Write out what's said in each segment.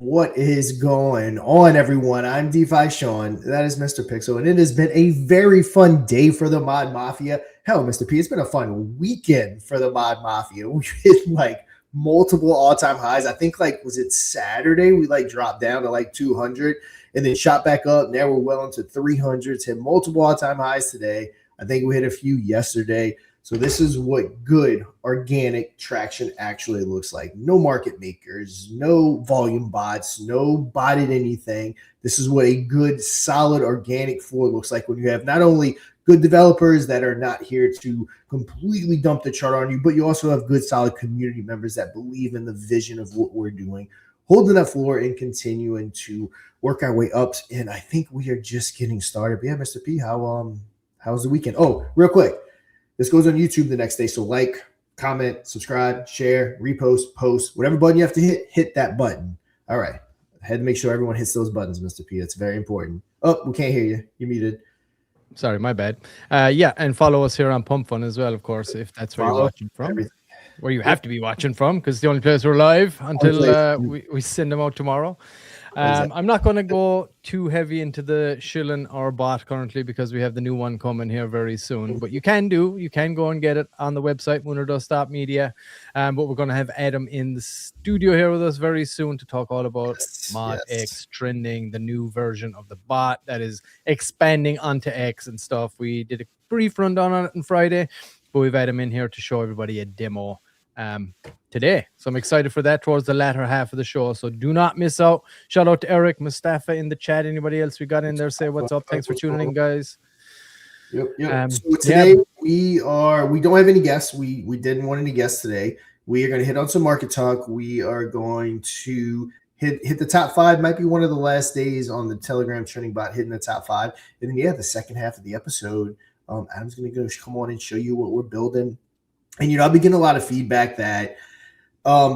What is going on, everyone? I'm DeFi Sean. That is Mr. Pixel, and it has been a very fun day for the Mod Mafia. Hell, Mr. P, it's been a fun weekend for the Mod Mafia. We hit like multiple all-time highs. I think was it Saturday? We dropped down to 200 and then shot back up. Now we're well into 300s, hit multiple all-time highs today. I think we hit a few yesterday. So this is what good organic traction actually looks like. No market makers, no volume bots, no botted anything. This is what a good, solid organic floor looks like when you have not only good developers that are not here to completely dump the chart on you, but you also have good, solid community members that believe in the vision of what we're doing, holding that floor and continuing to work our way up. And I think we are just getting started. But yeah, Mr. P, how's the weekend? Oh, real quick. This goes on YouTube the next day. So comment, subscribe, share, repost, post, whatever button you have to hit that button. All right. I had to make sure everyone hits those buttons, Mr. P. That's very important. Oh, we can't hear you. You're muted. Sorry, my bad. Yeah, and follow us here on Pump Fun as well, of course, if that's where you're watching from. Everything. Where you have to be watching from, because it's the only place we're live until we send them out tomorrow. Exactly. I'm not going to go too heavy into the shilling or bot currently because we have the new one coming here very soon. But you can go and get it on the website, moonerdust.media. But we're going to have Adam in the studio here with us very soon to talk all about Mod X trending, the new version of the bot that is expanding onto X and stuff. We did a brief rundown on it on Friday, but we've had him in here to show everybody a demo today. So I'm excited for that towards the latter half of the show. So do not miss out. Shout out to Eric, Mustafa in the chat. Anybody else we got in there, say what's up. Thanks for tuning in, guys. Yep. So today we don't have any guests. We didn't want any guests today. We are going to hit on some market talk. We are going to hit the top 5. Might be one of the last days on the Telegram trending bot hitting the top 5. And then the second half of the episode, Adam's going to come on and show you what we're building. And I've been getting a lot of feedback that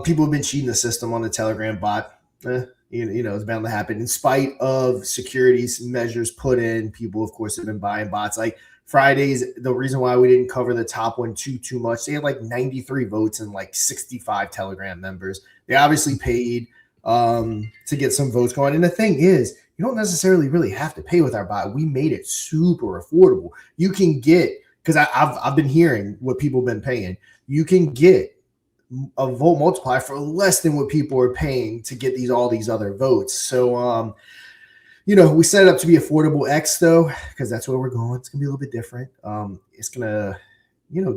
people have been cheating the system on the Telegram bot. It's bound to happen. In spite of securities measures put in, people, of course, have been buying bots. Like Fridays, the reason why we didn't cover the top one too much, they had 93 votes and 65 Telegram members. They obviously paid to get some votes going. And the thing is, you don't necessarily really have to pay with our bot. We made it super affordable. You can get, because I've been hearing what people have been paying. You can get a vote multiplier for less than what people are paying to get all these other votes. So, we set it up to be affordable X though, because that's where we're going. It's gonna be a little bit different. It's gonna,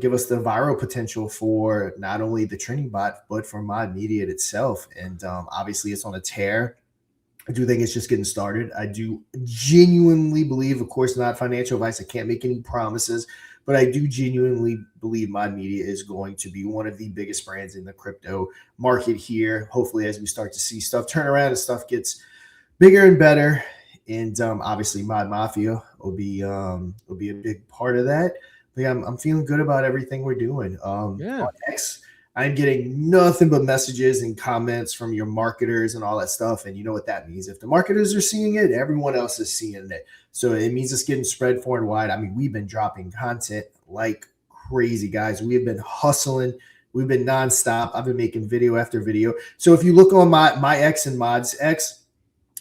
give us the viral potential for not only the trending bot, but for Mod Media itself. And obviously it's on a tear. I do think it's just getting started. I do genuinely believe, of course, not financial advice. I can't make any promises, but I do genuinely believe Mod Media is going to be one of the biggest brands in the crypto market here. Hopefully, as we start to see stuff turn around and stuff gets bigger and better. And obviously, Mod Mafia will be a big part of that. But yeah, I'm feeling good about everything we're doing. On X, I'm getting nothing but messages and comments from your marketers and all that stuff. And you know what that means. If the marketers are seeing it, everyone else is seeing it. So it means it's getting spread far and wide. I mean, we've been dropping content like crazy, guys. We have been hustling. We've been nonstop. I've been making video after video. So if you look on my X and Mod's X,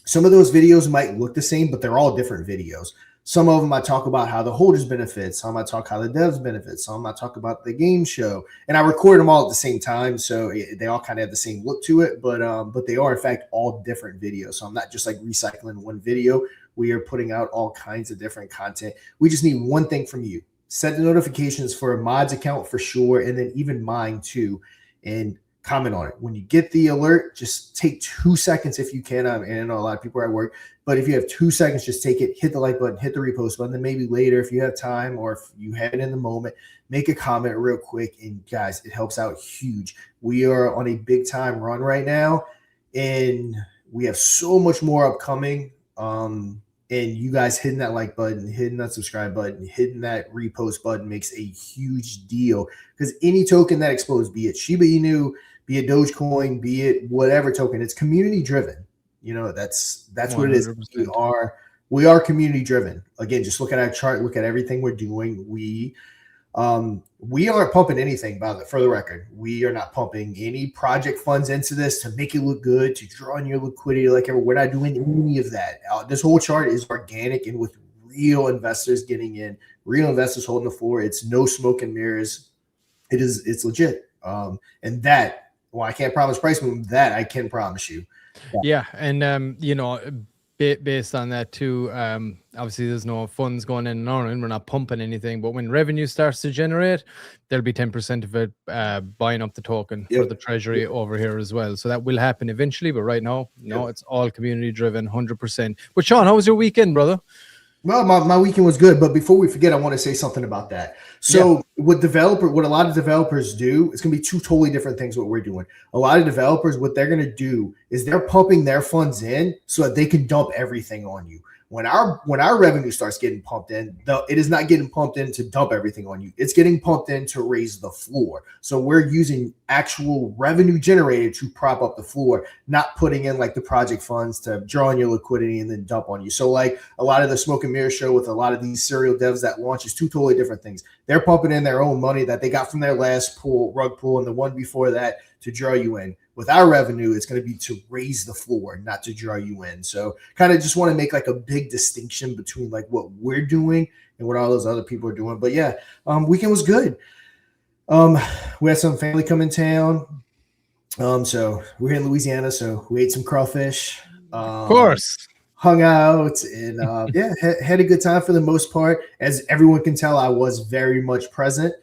some of those videos might look the same, but they're all different videos. Some of them I talk about how the holders benefit. Some I talk how the devs benefit. Some I talk about the game show. And I record them all at the same time, so they all kind of have the same look to it. But they are, in fact, all different videos. So I'm not just recycling one video. We are putting out all kinds of different content. We just need one thing from you. Set the notifications for a Mod's account for sure, and then even mine too. And comment on it. When you get the alert, just take 2 seconds if you can. I know a lot of people are at work, but if you have 2 seconds, just take it, hit the like button, hit the repost button, then maybe later if you have time or if you have it in the moment, make a comment real quick. And guys, it helps out huge. We are on a big time run right now, and we have so much more upcoming. And you guys hitting that like button, hitting that subscribe button, hitting that repost button makes a huge deal, because any token that explodes, be it Shiba Inu, be it Dogecoin, be it whatever token, it's community driven. That's 100%. What it is. We are community driven. Again, just look at our chart, look at everything we're doing. We We aren't pumping anything, for the record. We are not pumping any project funds into this to make it look good, to draw in your liquidity like ever. We're not doing any of that. This whole chart is organic and with real investors getting in, real investors holding the floor. It's no smoke and mirrors. It's legit. And that, well, I can't promise price move. That I can promise you. Yeah, and based on that too, obviously there's no funds going in and on, and we're not pumping anything. But when revenue starts to generate, there'll be 10% of it buying up the token for the treasury over here as well. So that will happen eventually. But right now, no, it's all community driven, 100%. But Sean, how was your weekend, brother? Well, my weekend was good, but before we forget, I want to say something about that. So what a lot of developers do, it's going to be two totally different things what we're doing. A lot of developers, what they're going to do is they're pumping their funds in so that they can dump everything on you. When our revenue starts getting pumped in, it is not getting pumped in to dump everything on you. It's getting pumped in to raise the floor. So we're using actual revenue generated to prop up the floor, not putting in like the project funds to draw on your liquidity and then dump on you. So like a lot of the smoke and mirror show with a lot of these serial devs that launch is two totally different things. They're pumping in their own money that they got from their last rug pool and the one before that to draw you in. With our revenue, it's going to be to raise the floor, not to draw you in. So kind of just want to make like a big distinction between like what we're doing and what all those other people are doing. But yeah, weekend was good. We had some family come in town. So we're in Louisiana, so we ate some crawfish. Of course. Hung out and had a good time for the most part. As everyone can tell, I was very much present.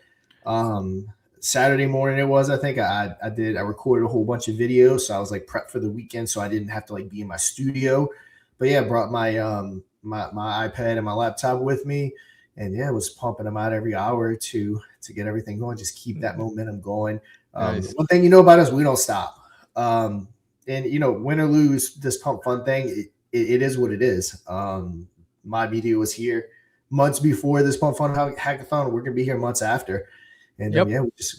Saturday morning it was, I think I recorded a whole bunch of videos, so I was like prepped for the weekend, so I didn't have to like be in my studio. But yeah, I brought my my iPad and my laptop with me, and yeah, was pumping them out every hour or two to get everything going, just keep that momentum going. Nice. One thing you know about us, we don't stop. And win or lose, this pump fun thing, it is what it is. My media was here months before this pump fun hackathon. We're gonna be here months after. And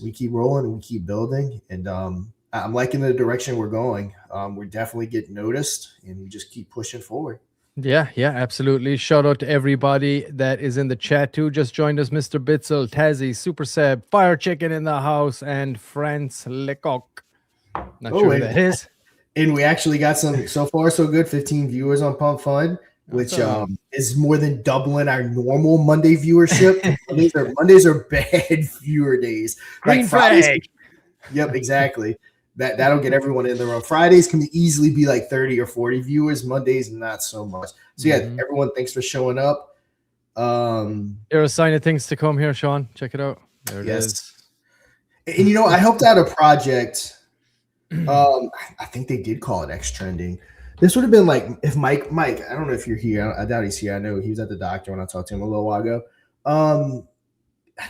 we keep rolling and we keep building. And I'm liking the direction we're going. We're definitely getting noticed, and we just keep pushing forward. Yeah, absolutely. Shout out to everybody that is in the chat too. Just joined us, Mr. Bitzel, Tazzy, Super Seb, Fire Chicken in the house, and France Lecoq. Not sure who that is. And we actually got some, so far so good, 15 viewers on Pump Fun, which is more than doubling our normal Monday viewership. Mondays are bad viewer days. Green flag. Yep, exactly. That'll get everyone in the room. Fridays can easily be like 30 or 40 viewers. Mondays, not so much. So yeah, everyone, thanks for showing up. There's a sign of things to come here, Sean. Check it out. There it is. And I helped out a project. I think they did call it X Trending. This would have been like if Mike, I don't know if you're here. I doubt he's here. I know he was at the doctor when I talked to him a little while ago. I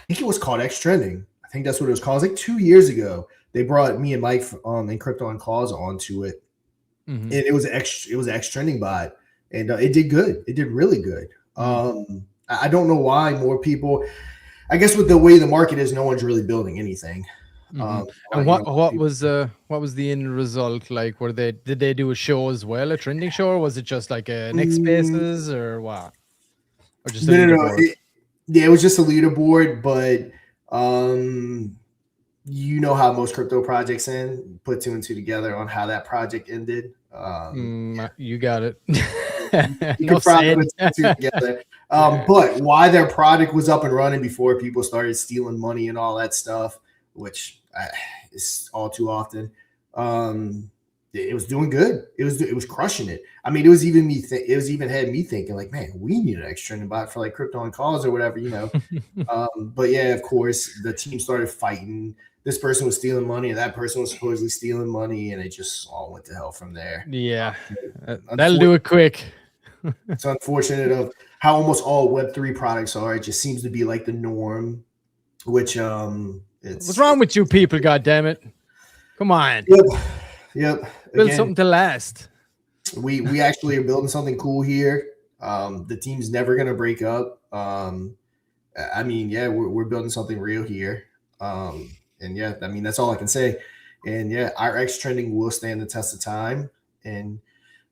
think it was called X Trending. I think that's what it was called. It was like 2 years ago. They brought me and Mike and Crypto on Calls onto it. And it was an X Trending bot. And it did good. It did really good. I don't know why more people, I guess with the way the market is, no one's really building anything. And what was the end result like? Did they do a show as well, a trending show, or was it just like a next spaces or what? Or just no. It was just a leaderboard, but you know how most crypto projects end. Put two and two together on how that project ended. You got it. You can probably put two together. But why their product was up and running before people started stealing money and all that stuff, which is all too often. It was doing good. It was crushing it. I mean, it was even me. It was even had me thinking like, man, we need an X Trending bot for like Crypto on Calls or whatever, But yeah, of course, the team started fighting. This person was stealing money, and that person was supposedly stealing money, and it just all went to hell from there. Yeah, that'll do it quick. It's unfortunate of how almost all Web3 products are. It just seems to be like the norm, which what's wrong with you people? God damn it! Come on. Yep. Build something to last. We actually are building something cool here. The team's never gonna break up. I mean, yeah, we're building something real here. And yeah, I mean that's all I can say. And yeah, our X Trending will stand the test of time, and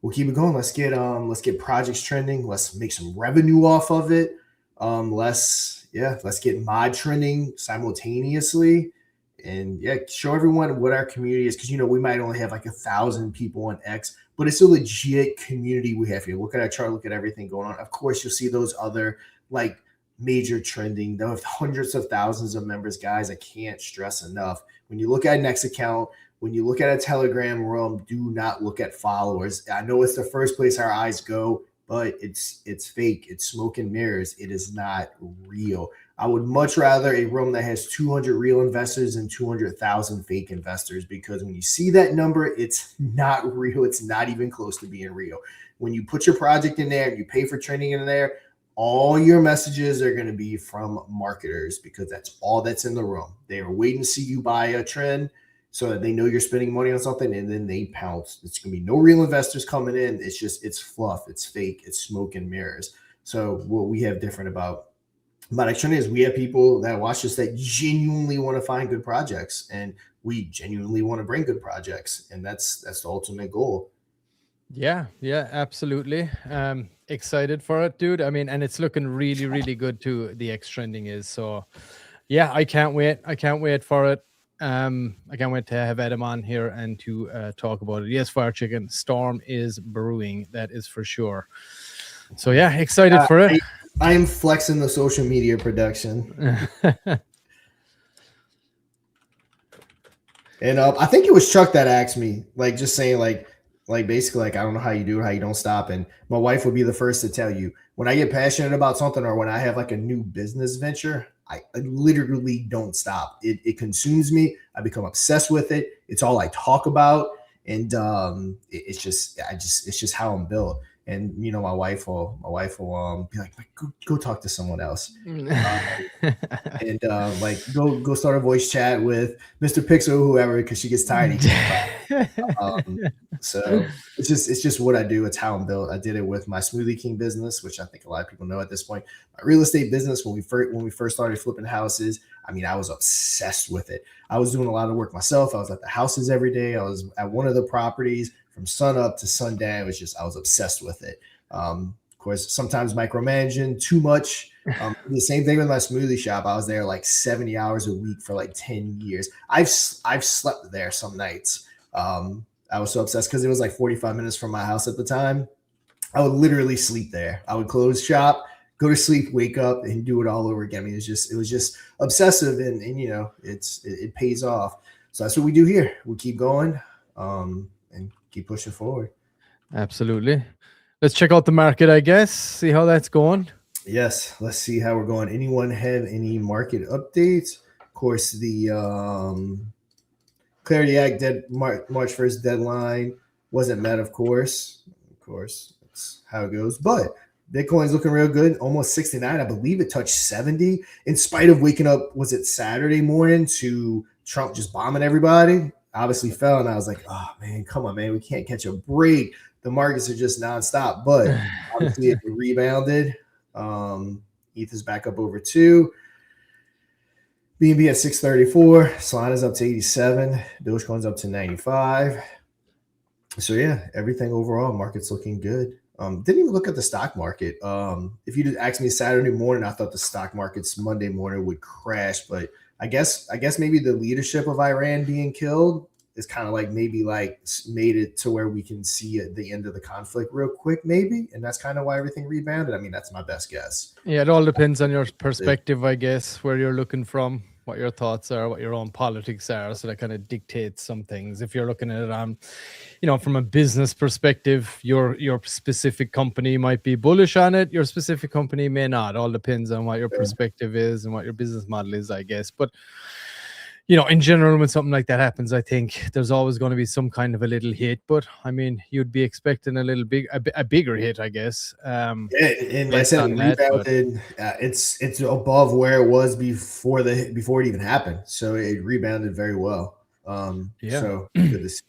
we'll keep it going. Let's get projects trending. Let's make some revenue off of it. Let's yeah, let's get mod trending simultaneously. And yeah, show everyone what our community is, because we might only have like 1,000 people on X, but it's a legit community we have here. Look at our chart, look at everything going on. Of course, you'll see those other like major trending. They'll have hundreds of thousands of members, guys. I can't stress enough. When you look at Next account, when you look at a Telegram room, do not look at followers. I know it's the first place our eyes go, but it's fake. It's smoke and mirrors. It is not real. I would much rather a room that has 200 real investors than 200,000 fake investors, because when you see that number, it's not real. It's not even close to being real. When you put your project in there and you pay for training in there, all your messages are going to be from marketers, because that's all that's in the room. They are waiting to see you buy a trend so that they know you're spending money on something, and then they pounce. It's going to be no real investors coming in. It's fluff. It's fake. It's smoke and mirrors. So what we have different about trending is we have people that watch us that genuinely want to find good projects, and we genuinely want to bring good projects. And that's the ultimate goal. Yeah, absolutely. Excited for it, dude. I mean, and it's looking really, really good too. The X trending is. So yeah, I can't wait. I can't wait for it. I can't wait to have Adam on here and to talk about it. Yes, Fire Chicken, storm is brewing. That is for sure. So yeah, excited for it. I am flexing the social media production. And I think it was Chuck that asked me, like, just saying like basically like, I don't know how you do it, how you don't stop. And my wife would be the first to tell you, when I get passionate about something or when I have like a new business venture, I literally don't stop. It consumes me. I become obsessed with it. It's all I talk about. And it's just how I'm built. And my wife will be like, go talk to someone else, and like go start a voice chat with Mr. Pixel or whoever, because she gets tired. So it's just what I do. It's how I'm built. I did it with my Smoothie King business, which I think a lot of people know at this point. My real estate business, when we first started flipping houses, I mean, I was obsessed with it. I was doing a lot of work myself. I was at the houses every day. I was at one of the properties from sun up to sundown. I was obsessed with it. Of course, sometimes micromanaging too much. The same thing with my smoothie shop. I was there like 70 hours a week for like 10 years. I've slept there some nights. I was so obsessed because it was like 45 minutes from my house at the time. I would literally sleep there. I would close shop, go to sleep, wake up, and do it all over again. I mean, it was just obsessive, and it pays off. So that's what we do here. We keep going. And keep pushing forward. Absolutely. Let's check out the market, I guess. See how that's going. Yes, let's see how we're going. Anyone have any market updates? Of course, the Clarity Act March 1st deadline wasn't met, of course. Of course, that's how it goes. But Bitcoin's looking real good. Almost 69. I believe it touched 70 in spite of waking up, was it Saturday morning, to Trump just bombing everybody? Obviously fell, and I was like, oh man, come on, man, we can't catch a break. The markets are just nonstop, but obviously it rebounded. ETH is back up over 2. BNB at 634. Solana's up to 87. Dogecoin's up to 95. So yeah, everything overall, market's looking good. Didn't even look at the stock market. If you asked me Saturday morning, I thought the stock markets Monday morning would crash, but I guess maybe the leadership of Iran being killed is kind of like maybe like made it to where we can see the end of the conflict real quick, maybe. And that's kind of why everything rebounded. I mean, that's my best guess. Yeah, it all depends on your perspective, I guess, where you're looking from, what your thoughts are, what your own politics are. So that kind of dictates some things. If you're looking at it from a business perspective, your specific company might be bullish on it. Your specific company may not. All depends on what your perspective is and what your business model is, I guess. But in general, when something like that happens, I think there's always going to be some kind of a little hit. But I mean, you'd be expecting a bigger hit, I guess. And like I said, rebounded. It's above where it was before it even happened. So it rebounded very well. So good to see.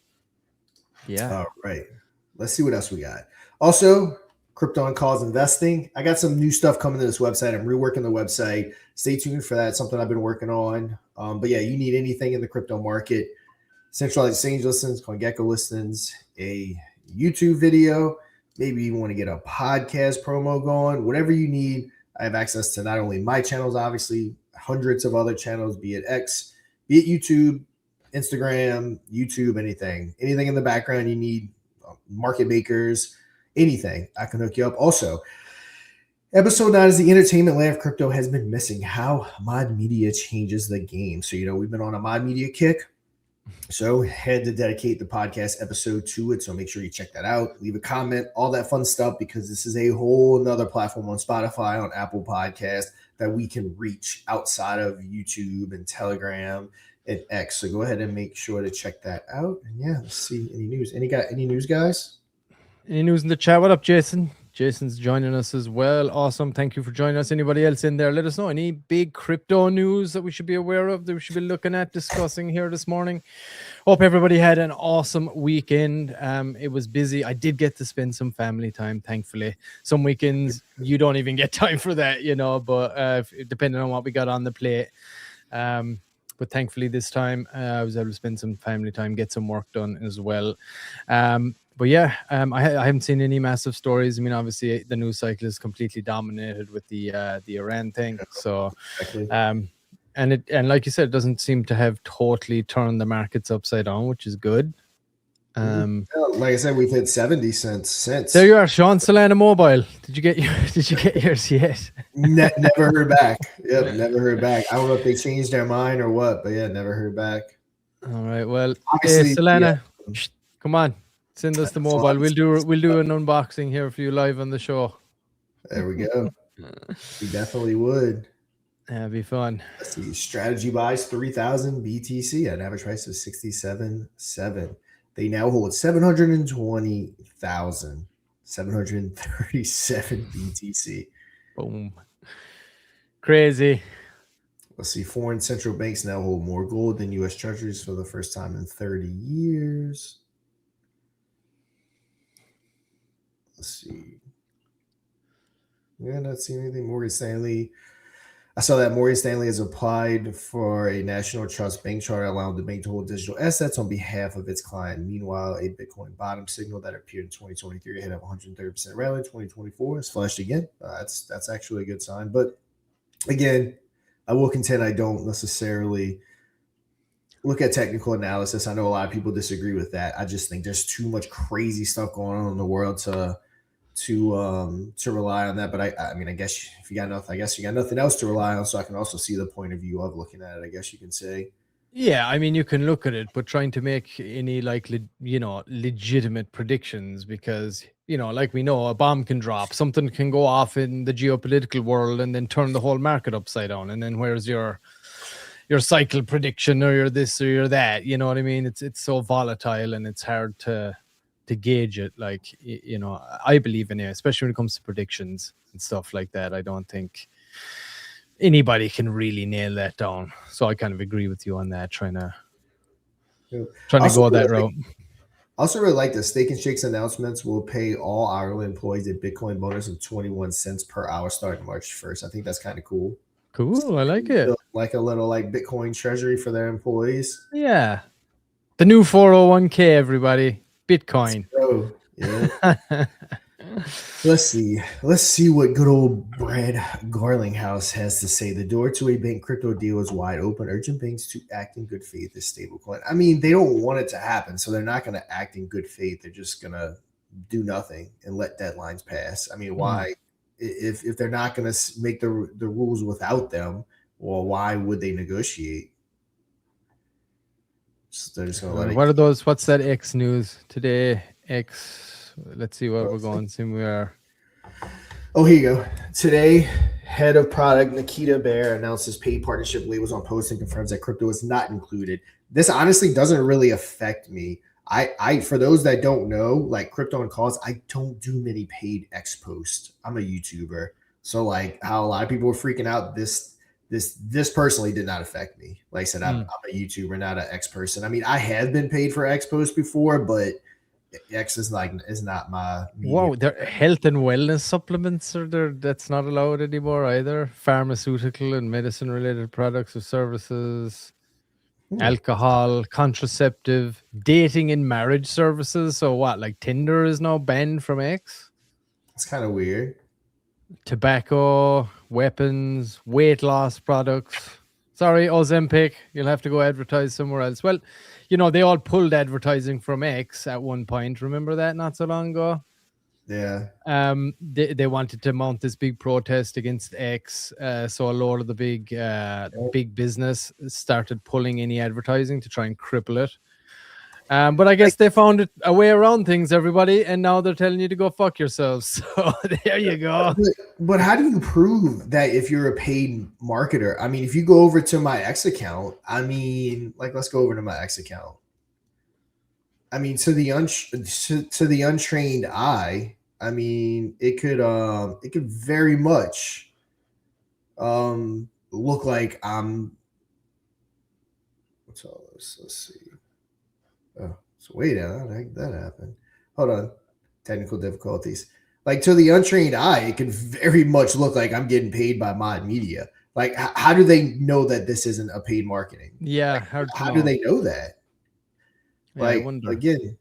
Yeah. All right. Let's see what else we got. Also, Crypto on Calls Investing. I got some new stuff coming to this website. I'm reworking the website. Stay tuned for that. It's something I've been working on. But yeah, you need anything in the crypto market, centralized exchange listings, CoinGecko listings, a YouTube video, maybe you want to get a podcast promo going, whatever you need. I have access to not only my channels, obviously, hundreds of other channels, be it X, be it YouTube, Instagram, YouTube, anything in the background you need, market makers, anything, I can hook you up. Also, episode 9 is the entertainment layer of crypto has been missing. How mod media changes the game. So, we've been on a mod media kick. So had to dedicate the podcast episode to it. So make sure you check that out. Leave a comment, all that fun stuff, because this is a whole another platform on Spotify, on Apple Podcast that we can reach outside of YouTube and Telegram and X. So go ahead and make sure to check that out. And yeah, let's see any news. Any news, guys? Any news in the chat? What up, Jason? Jason's joining us as well. Awesome. Thank you for joining us. Anybody else in there? Let us know. Any big crypto news that we should be aware of, that we should be looking at, discussing here this morning? Hope everybody had an awesome weekend. It was busy. I did get to spend some family time, thankfully. Some weekends, you don't even get time for that, but depending on what we got on the plate. But thankfully this time, I was able to spend some family time, get some work done as well. But yeah, I haven't seen any massive stories. I mean, obviously, the news cycle is completely dominated with the Iran thing. So, and like you said, it doesn't seem to have totally turned the markets upside down, which is good. Like I said, we've hit 70 cents since. There you are, Sean Solana Mobile. Did you get yours yet? Never heard back. Yep, never heard back. I don't know if they changed their mind or what, but yeah, never heard back. All right. Well, Solana, come on. Send us the mobile. We'll do an unboxing here for you live on the show. There we go. We definitely would. That'd be fun. Let's see. Strategy buys 3,000 BTC at an average price of 67.7. They now hold 720,737 BTC. Boom. Crazy. Let's see. Foreign central banks now hold more gold than U.S. treasuries for the first time in 30 years. Let's see. Yeah, not seeing anything. Morgan Stanley. I saw that Morgan Stanley has applied for a national trust bank charter allowing the bank to hold digital assets on behalf of its client. Meanwhile, a Bitcoin bottom signal that appeared in 2023 ahead of 130% rally in 2024 is flashed again. That's actually a good sign. But again, I will contend I don't necessarily look at technical analysis. I know a lot of people disagree with that. I just think there's too much crazy stuff going on in the world to rely on that. But I mean, I guess if you got nothing, you got nothing else to rely on. So I can also see the point of view of looking at it, I guess you can say. Yeah, I mean, you can look at it, but trying to make any legitimate predictions, because like we know, a bomb can drop, something can go off in the geopolitical world, and then turn the whole market upside down. And then where's your cycle prediction, or your this or your that? You know what I mean? It's so volatile, and it's hard to gauge it. Like, I believe in it, especially when it comes to predictions and stuff like that. I don't think anybody can really nail that down. So I kind of agree with you on that, trying to go that route. I also really like the Steak and Shakes announcements will pay all hourly employees a Bitcoin bonus of 21 cents per hour starting March 1st. I think that's kind of cool. Cool. I like it. Like a little Bitcoin treasury for their employees. Yeah. The new 401k, everybody. Bitcoin. Yeah. Let's see what good old Brad Garlinghouse has to say. The door to a bank crypto deal is wide open, urging banks to act in good faith as stablecoin. I mean, they don't want it to happen, so they're not going to act in good faith. They're just going to do nothing and let deadlines pass. I mean, why? If they're not going to make the rules without them, well, why would they negotiate? So they're just going to let it. What are those? What's that X news today? X. Let's see what we're going. See, we are. Oh, here you go. Today, head of product Nikita Bear announces paid partnership labels on posts and confirms that crypto is not included. This honestly doesn't really affect me. I for those that don't know, like Crypto and Calls, I don't do many paid X posts. I'm a YouTuber, so like how a lot of people were freaking out, this personally did not affect me. Like I said, I'm a YouTuber, not an X person. I mean, I have been paid for X posts before, but X is not my medium. Whoa, their health and wellness supplements are there. That's not allowed anymore either. Pharmaceutical and medicine related products or services. Alcohol, contraceptive, dating and marriage services. So what, like Tinder is now banned from X? It's kind of weird. Tobacco, weapons, weight loss products. Sorry, Ozempic, you'll have to go advertise somewhere else. Well, they all pulled advertising from X at one point. Remember that not so long ago? Yeah. They wanted to mount this big protest against X. So a lot of the big business started pulling any advertising to try and cripple it. But I guess they found a way around things, everybody, and now they're telling you to go fuck yourselves. So there you go. But how do you prove that if you're a paid marketer? I mean, if you go over to my X account, let's go over to my X account. I mean, to the untrained eye, I mean, it could very much look like what's all this? Let's see. Oh, so wait, how the heck did that happen? Hold on. Technical difficulties. Like, to the untrained eye, it can very much look like I'm getting paid by Mod Media. Like, how do they know that this isn't a paid marketing? Yeah. How do they know that? Yeah, again,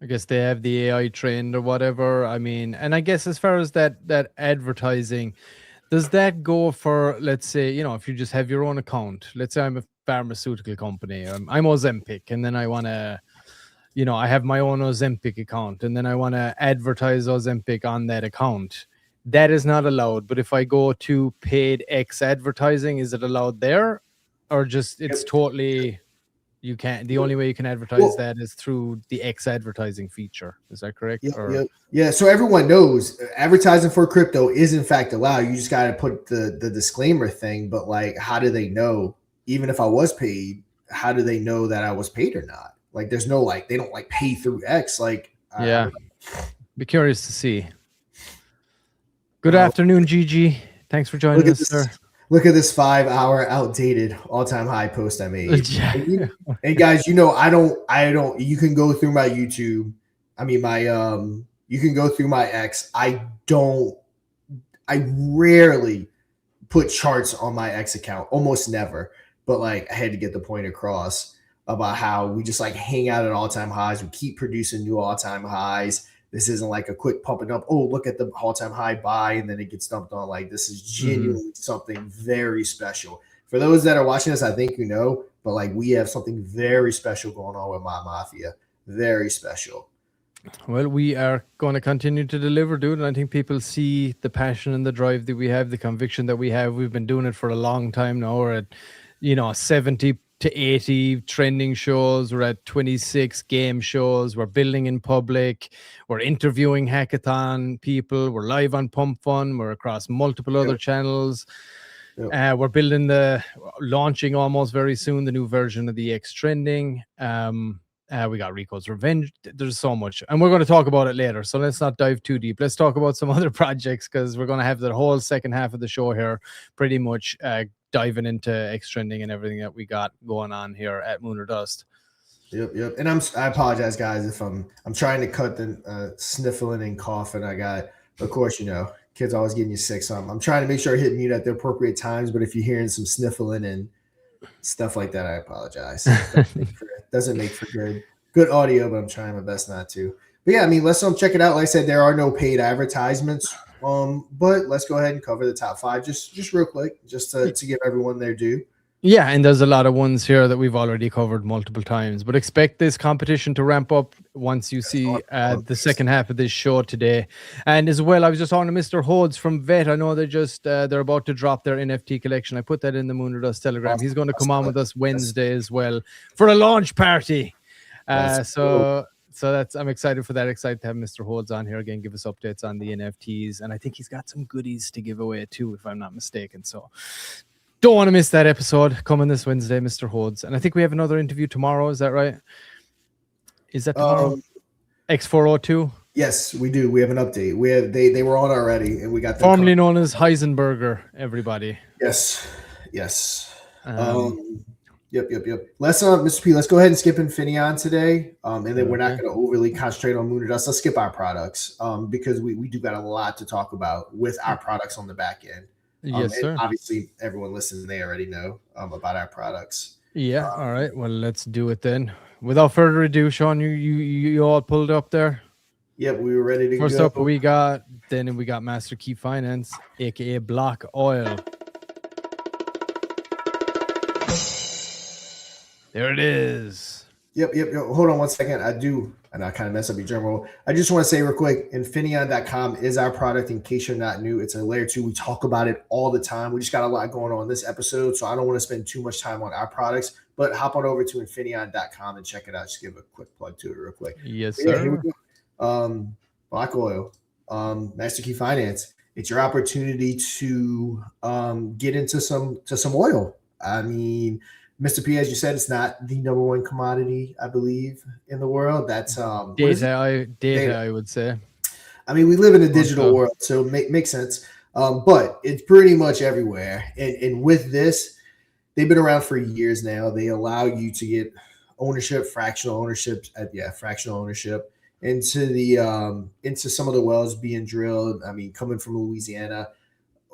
I guess they have the AI trained or whatever. I mean, and I guess as far as that advertising, does that go for, let's say, if you just have your own account? Let's say I'm a pharmaceutical company. I'm Ozempic, and then I want to, I have my own Ozempic account, and then I want to advertise Ozempic on that account. That is not allowed. But if I go to paid X advertising, is it allowed there, or just it's totally? You can't. The only way you can advertise that is through the X advertising feature. Is that correct? Yeah. So everyone knows advertising for crypto is in fact allowed. You just got to put the disclaimer thing. But like, how do they know? Even if I was paid, how do they know that I was paid or not? Like, there's no they don't pay through X. Like, be curious to see. Good afternoon, Gigi. Thanks for joining us, sir. Look at this 5-hour outdated all-time high post I made. And guys, I don't, you can go through my YouTube. I mean, you can go through my X. I rarely put charts on my X account, almost never. But I had to get the point across about how we just hang out at all-time highs. We keep producing new all-time highs. This isn't a quick pumping up. Oh, look at the all-time high buy, and then it gets dumped on. This is genuinely something very special. For those that are watching this, I think but we have something very special going on with my Mafia. Very special. Well, we are going to continue to deliver, dude. And I think people see the passion and the drive that we have, the conviction that we have. We've been doing it for a long time now. We're at, 70 to 80 trending shows. We're at 26 game shows. We're building in public. We're interviewing hackathon people. We're live on Pump Fun. We're across multiple other channels. We're launching almost very soon the new version of the X Trending. We got Rico's Revenge. There's so much, and we're going to talk about it later. So let's not dive too deep. Let's talk about some other projects, because we're going to have the whole second half of the show here pretty much diving into X Trending and everything that we got going on here at Moon or Dust. Yep. And I apologize, guys, if I'm trying to cut the sniffling and coughing. I got, of course, kids always getting you sick. So I'm trying to make sure I hit mute at the appropriate times. But if you're hearing some sniffling and stuff like that, I apologize. Doesn't make for good audio, but I'm trying my best not to. But yeah, I mean, let's check it out. Like I said, there are no paid advertisements. But let's go ahead and cover the top 5 just real quick, just to give everyone their due. Yeah, and there's a lot of ones here that we've already covered multiple times, but expect this competition to ramp up once you see the second half of this show today. And as well, I was just on to Mr. Hodes from Vet. I know they're about to drop their NFT collection. I put that in the Moon or Dust Telegram. He's going to come on with us Wednesday as well for a launch party. So that's, I'm excited for that. Excited to have Mr. Hodes on here again, give us updates on the NFTs. And I think he's got some goodies to give away too, if I'm not mistaken. So don't want to miss that episode coming this Wednesday, Mr. Hodes. And I think we have another interview tomorrow. Is that right? Is that tomorrow? X402? Yes, we do. We have an update. We have they were on already, and we got them formerly known as Heisenberger. Everybody. Yes. Yep. Let's Mr. P, let's go ahead and skip Infineon today. And then we're not going to overly concentrate on Moon or Dust. Let's skip our products. Because we do got a lot to talk about with our products on the back end. Yes, sir. Obviously, everyone listening, they already know about our products. Yeah. All right. Well, let's do it then. Without further ado, Sean, you all pulled up there. Yep, we were ready to First go. up, we got Master Key Finance, aka Block Oil. There it is. Yep. Hold on one second. I kind of messed up your drum roll. I just want to say real quick, Infineon.com is our product in case you're not new. It's a layer 2. We talk about it all the time. We just got a lot going on in this episode, so I don't want to spend too much time on our products, but hop on over to Infineon.com and check it out. Just give a quick plug to it real quick. Yes, sir. Yeah, here we go. Block Oil, Master Key Finance. It's your opportunity to get into some oil. I mean, Mr. P, as you said, it's not the number one commodity, I believe, in the world. That's data. I would say. I mean, we live in a digital world, so it makes sense. But it's pretty much everywhere. And with this, they've been around for years now. They allow you to get fractional ownership into some of the wells being drilled. I mean, coming from Louisiana,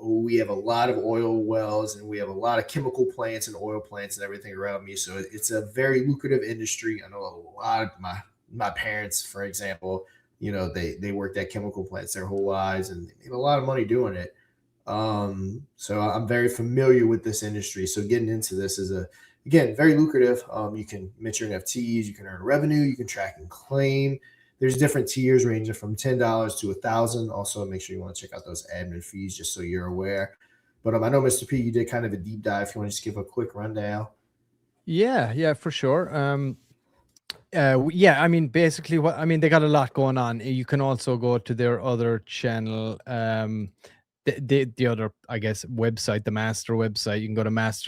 we have a lot of oil wells and we have a lot of chemical plants and oil plants and everything around me. So it's a very lucrative industry. I know a lot of my parents, for example, they worked at chemical plants their whole lives and they made a lot of money doing it. So I'm very familiar with this industry. So getting into this is again, very lucrative. You can mint your NFTs, you can earn revenue, you can track and claim. There's different tiers ranging from $10 to $1,000. Also, make sure you want to check out those admin fees just so you're aware. But I know, Mr. P, you did kind of a deep dive. If you want to just give a quick rundown. Yeah, for sure. I mean, basically, they got a lot going on. You can also go to their other channel, the other, I guess, website, the master website. You can go to that's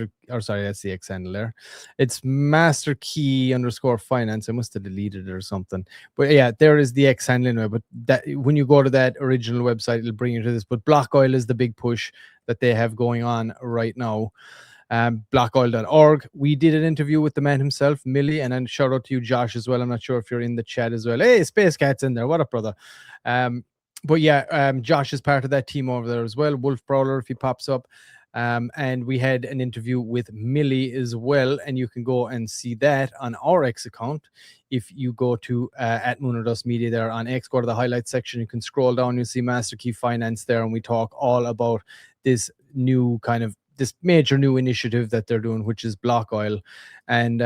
the X handle there. It's Master Key _finance. I must have deleted it or something. But yeah, there is the X handle anyway. But that when you go to that original website, it'll bring you to this. But Block Oil is the big push that they have going on right now. Blockoil.org. We did an interview with the man himself, Millie, and then shout out to you, Josh, as well. I'm not sure if you're in the chat as well. Hey, Space Cat's in there. What up, brother? But yeah, Josh is part of that team over there as well. Wolf Prowler, if he pops up. And we had an interview with Millie as well, and you can go and see that on our X account. If you go to at Moon or Dust Media there on X, go to the highlights section, you can scroll down, you'll see Master Key Finance there, and we talk all about this major new initiative that they're doing, which is Block Oil. And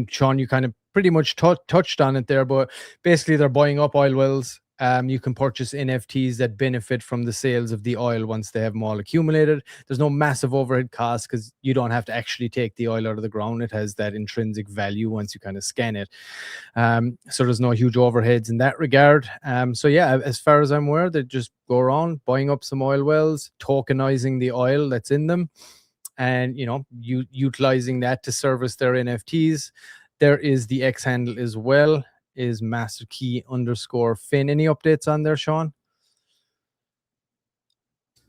Sean, you kind of pretty much touched on it there, but basically they're buying up oil wells. You can purchase NFTs that benefit from the sales of the oil once they have them all accumulated. There's no massive overhead cost because you don't have to actually take the oil out of the ground. It has that intrinsic value once you kind of scan it. So there's no huge overheads in that regard. So yeah, as far as I'm aware, they just go around buying up some oil wells, tokenizing the oil that's in them, and utilizing that to service their NFTs. There is the X handle as well, is Master Key _Fin. Any updates on there, Sean?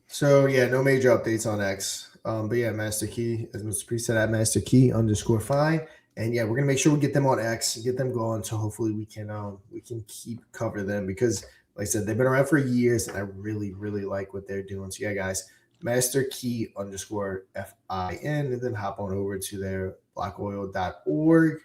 So yeah, no major updates on X. But yeah, Master Key, as Mr. Priest said, at Master Key _fine. And yeah, we're gonna make sure we get them on X, get them going, so hopefully we can keep cover them, because like I said, they've been around for years and I really, really like what they're doing. So yeah, guys, Master Key _FIN, and then hop on over to their blockoil.org.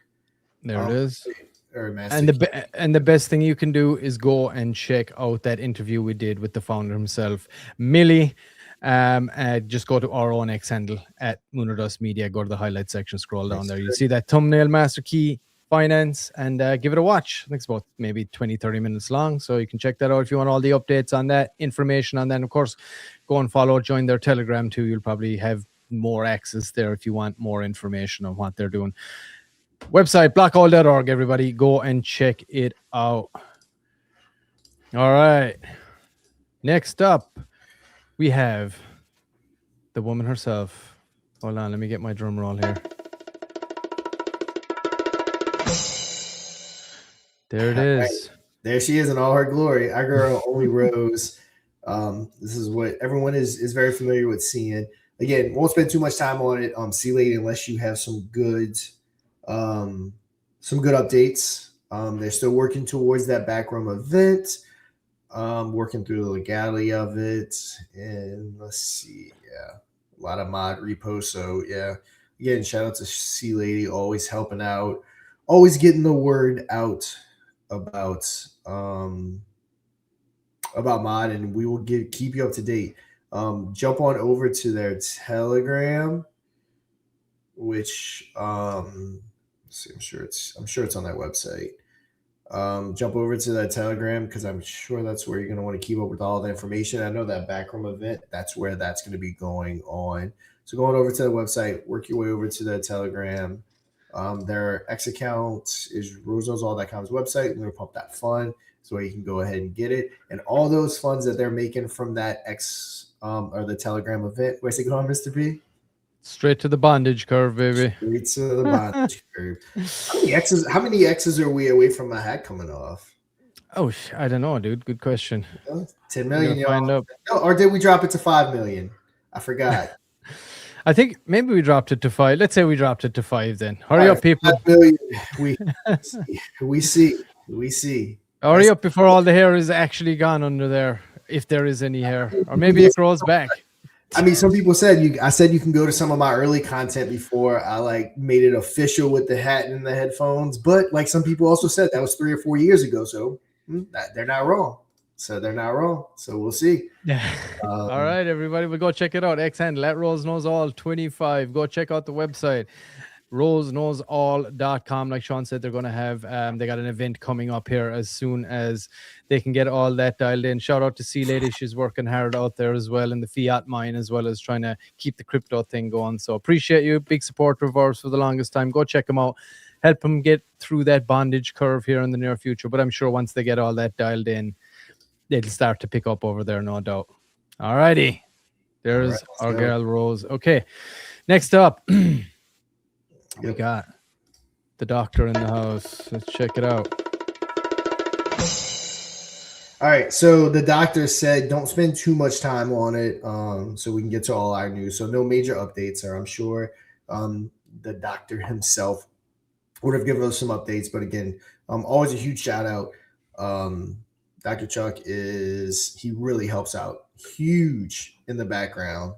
There it is. And the best thing you can do is go and check out that interview we did with the founder himself, Millie. Just go to our own X handle at Moon or Dust Media. Go to the highlight section, scroll down there. You see that thumbnail, Master Key Finance, and give it a watch. I think it's about maybe 20-30 minutes long, so you can check that out if you want all the updates on that, information on that. Of course, go and join their Telegram too. You'll probably have more access there if you want more information on what they're doing. Website blockoil.org. Everybody go and check it out. All right, next up we have the woman herself. Hold on, let me get my drum roll here. There it is. Right. There she is in all her glory. Our girl, Only Rose. This is what everyone is very familiar with seeing. Again, won't spend too much time on it. See lady, unless you have some good updates. They're still working towards that backroom event, working through the legality of it, and let's see, a lot of mod reposts. So yeah, again, shout out to C Lady, always helping out, always getting the word out about Mod, and we will keep you up to date. Jump on over to their Telegram, which let's see, I'm sure it's on that website. Jump over to that Telegram because I'm sure that's where you're going to want to keep up with all the information. I know that backroom event, that's where that's going to be going on. So going over to the website, work your way over to the Telegram. Their X account is RoseKnowsAll.com's website. We're going to pump that fund so you can go ahead and get it. And all those funds that they're making from that X or the Telegram event, where's it going, Mr. P? Straight to the bondage curve, baby. Straight to the bondage curve. How many X's are we away from a hat coming off? Oh, I don't know, dude. Good question. 10 million. Find out. No, or did we drop it to 5 million? I forgot. I think maybe we dropped it to 5. Let's say we dropped it to 5 then. Hurry up, people. 5 million. We see. Hurry up before all the hair is actually gone under there, if there is any hair. Or maybe it grows back. I mean, some people said I said you can go to some of my early content before I made it official with the hat and the headphones. But some people also said that was 3 or 4 years ago. So they're not wrong. So we'll see. Yeah. All right, everybody. We'll go check it out. X handle at RoseKnowsAll 25. Go check out the website. RoseKnowsAll.com. Like Sean said, they're going to have they got an event coming up here as soon as they can get all that dialed in. Shout out to C Lady. She's working hard out there as well in the fiat mine, as well as trying to keep the crypto thing going. So appreciate you. Big supporter of ours for the longest time. Go check them out. Help them get through that bondage curve here in the near future. But I'm sure once they get all that dialed in, they'll start to pick up over there, no doubt. All righty. There's our girl Rose. Okay. Next up. We got the doctor in the house. Let's check it out. All right. So the doctor said don't spend too much time on it so we can get to all our news. So no major updates, or I'm sure the doctor himself would have given us some updates. But again, always a huge shout out. Dr. Chuck he really helps out huge in the background.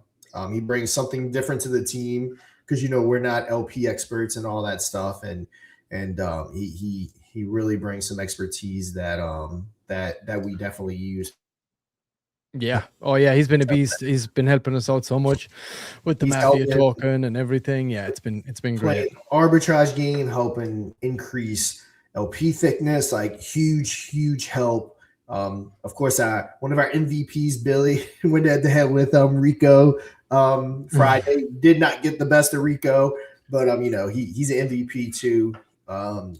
He brings something different to the team. Because we're not LP experts and all that stuff, and he really brings some expertise that we definitely use. Yeah. Oh yeah, he's been a beast. He's been helping us out so much with the mafia token and everything. Yeah, it's been great. Arbitrage game, helping increase LP thickness, huge help. Of course, one of our MVPs, Billy, went head to head with Rico. Friday did not get the best of Rico, but he's an MVP too.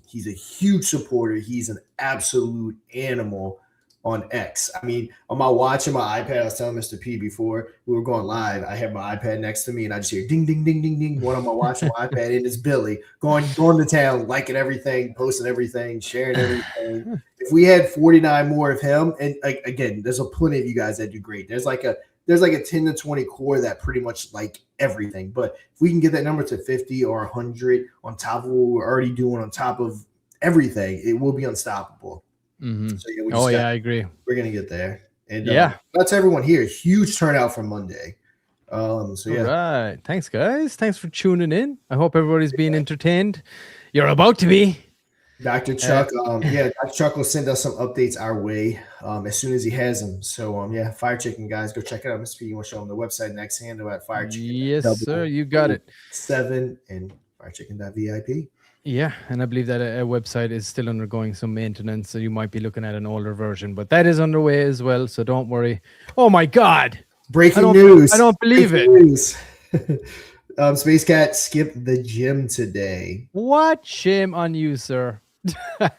He's a huge supporter. He's an absolute animal on X. I mean, on my watch and my iPad, I was telling Mr. P before we were going live, I had my iPad next to me and I just hear ding, ding, ding, ding, ding. One on my watch and my iPad, and it's Billy going to town, liking everything, posting everything, sharing everything. If we had 49 more of him, and again, there's a plenty of you guys that do great. There's like a 10 to 20 core that pretty much like everything. But if we can get that number to 50 or 100 on top of what we're already doing, on top of everything, it will be unstoppable. Mm-hmm. So I agree. We're going to get there. And that's everyone here. Huge turnout for Monday. All right. Thanks, guys. Thanks for tuning in. I hope everybody's being entertained. You're about to be. Dr. Chuck, Dr. Chuck will send us some updates our way as soon as he has them. So, Fire Chicken, guys, go check it out. Mr. P, you want to show them the website next handle at Fire Chicken. Yes, sir. You got it. 7 and firechicken.vip. Yeah, and I believe that a website is still undergoing some maintenance, so you might be looking at an older version, but that is underway as well, so don't worry. Oh my God! Breaking news! I don't believe it. Space Cat skipped the gym today. What? Shame on you, sir. I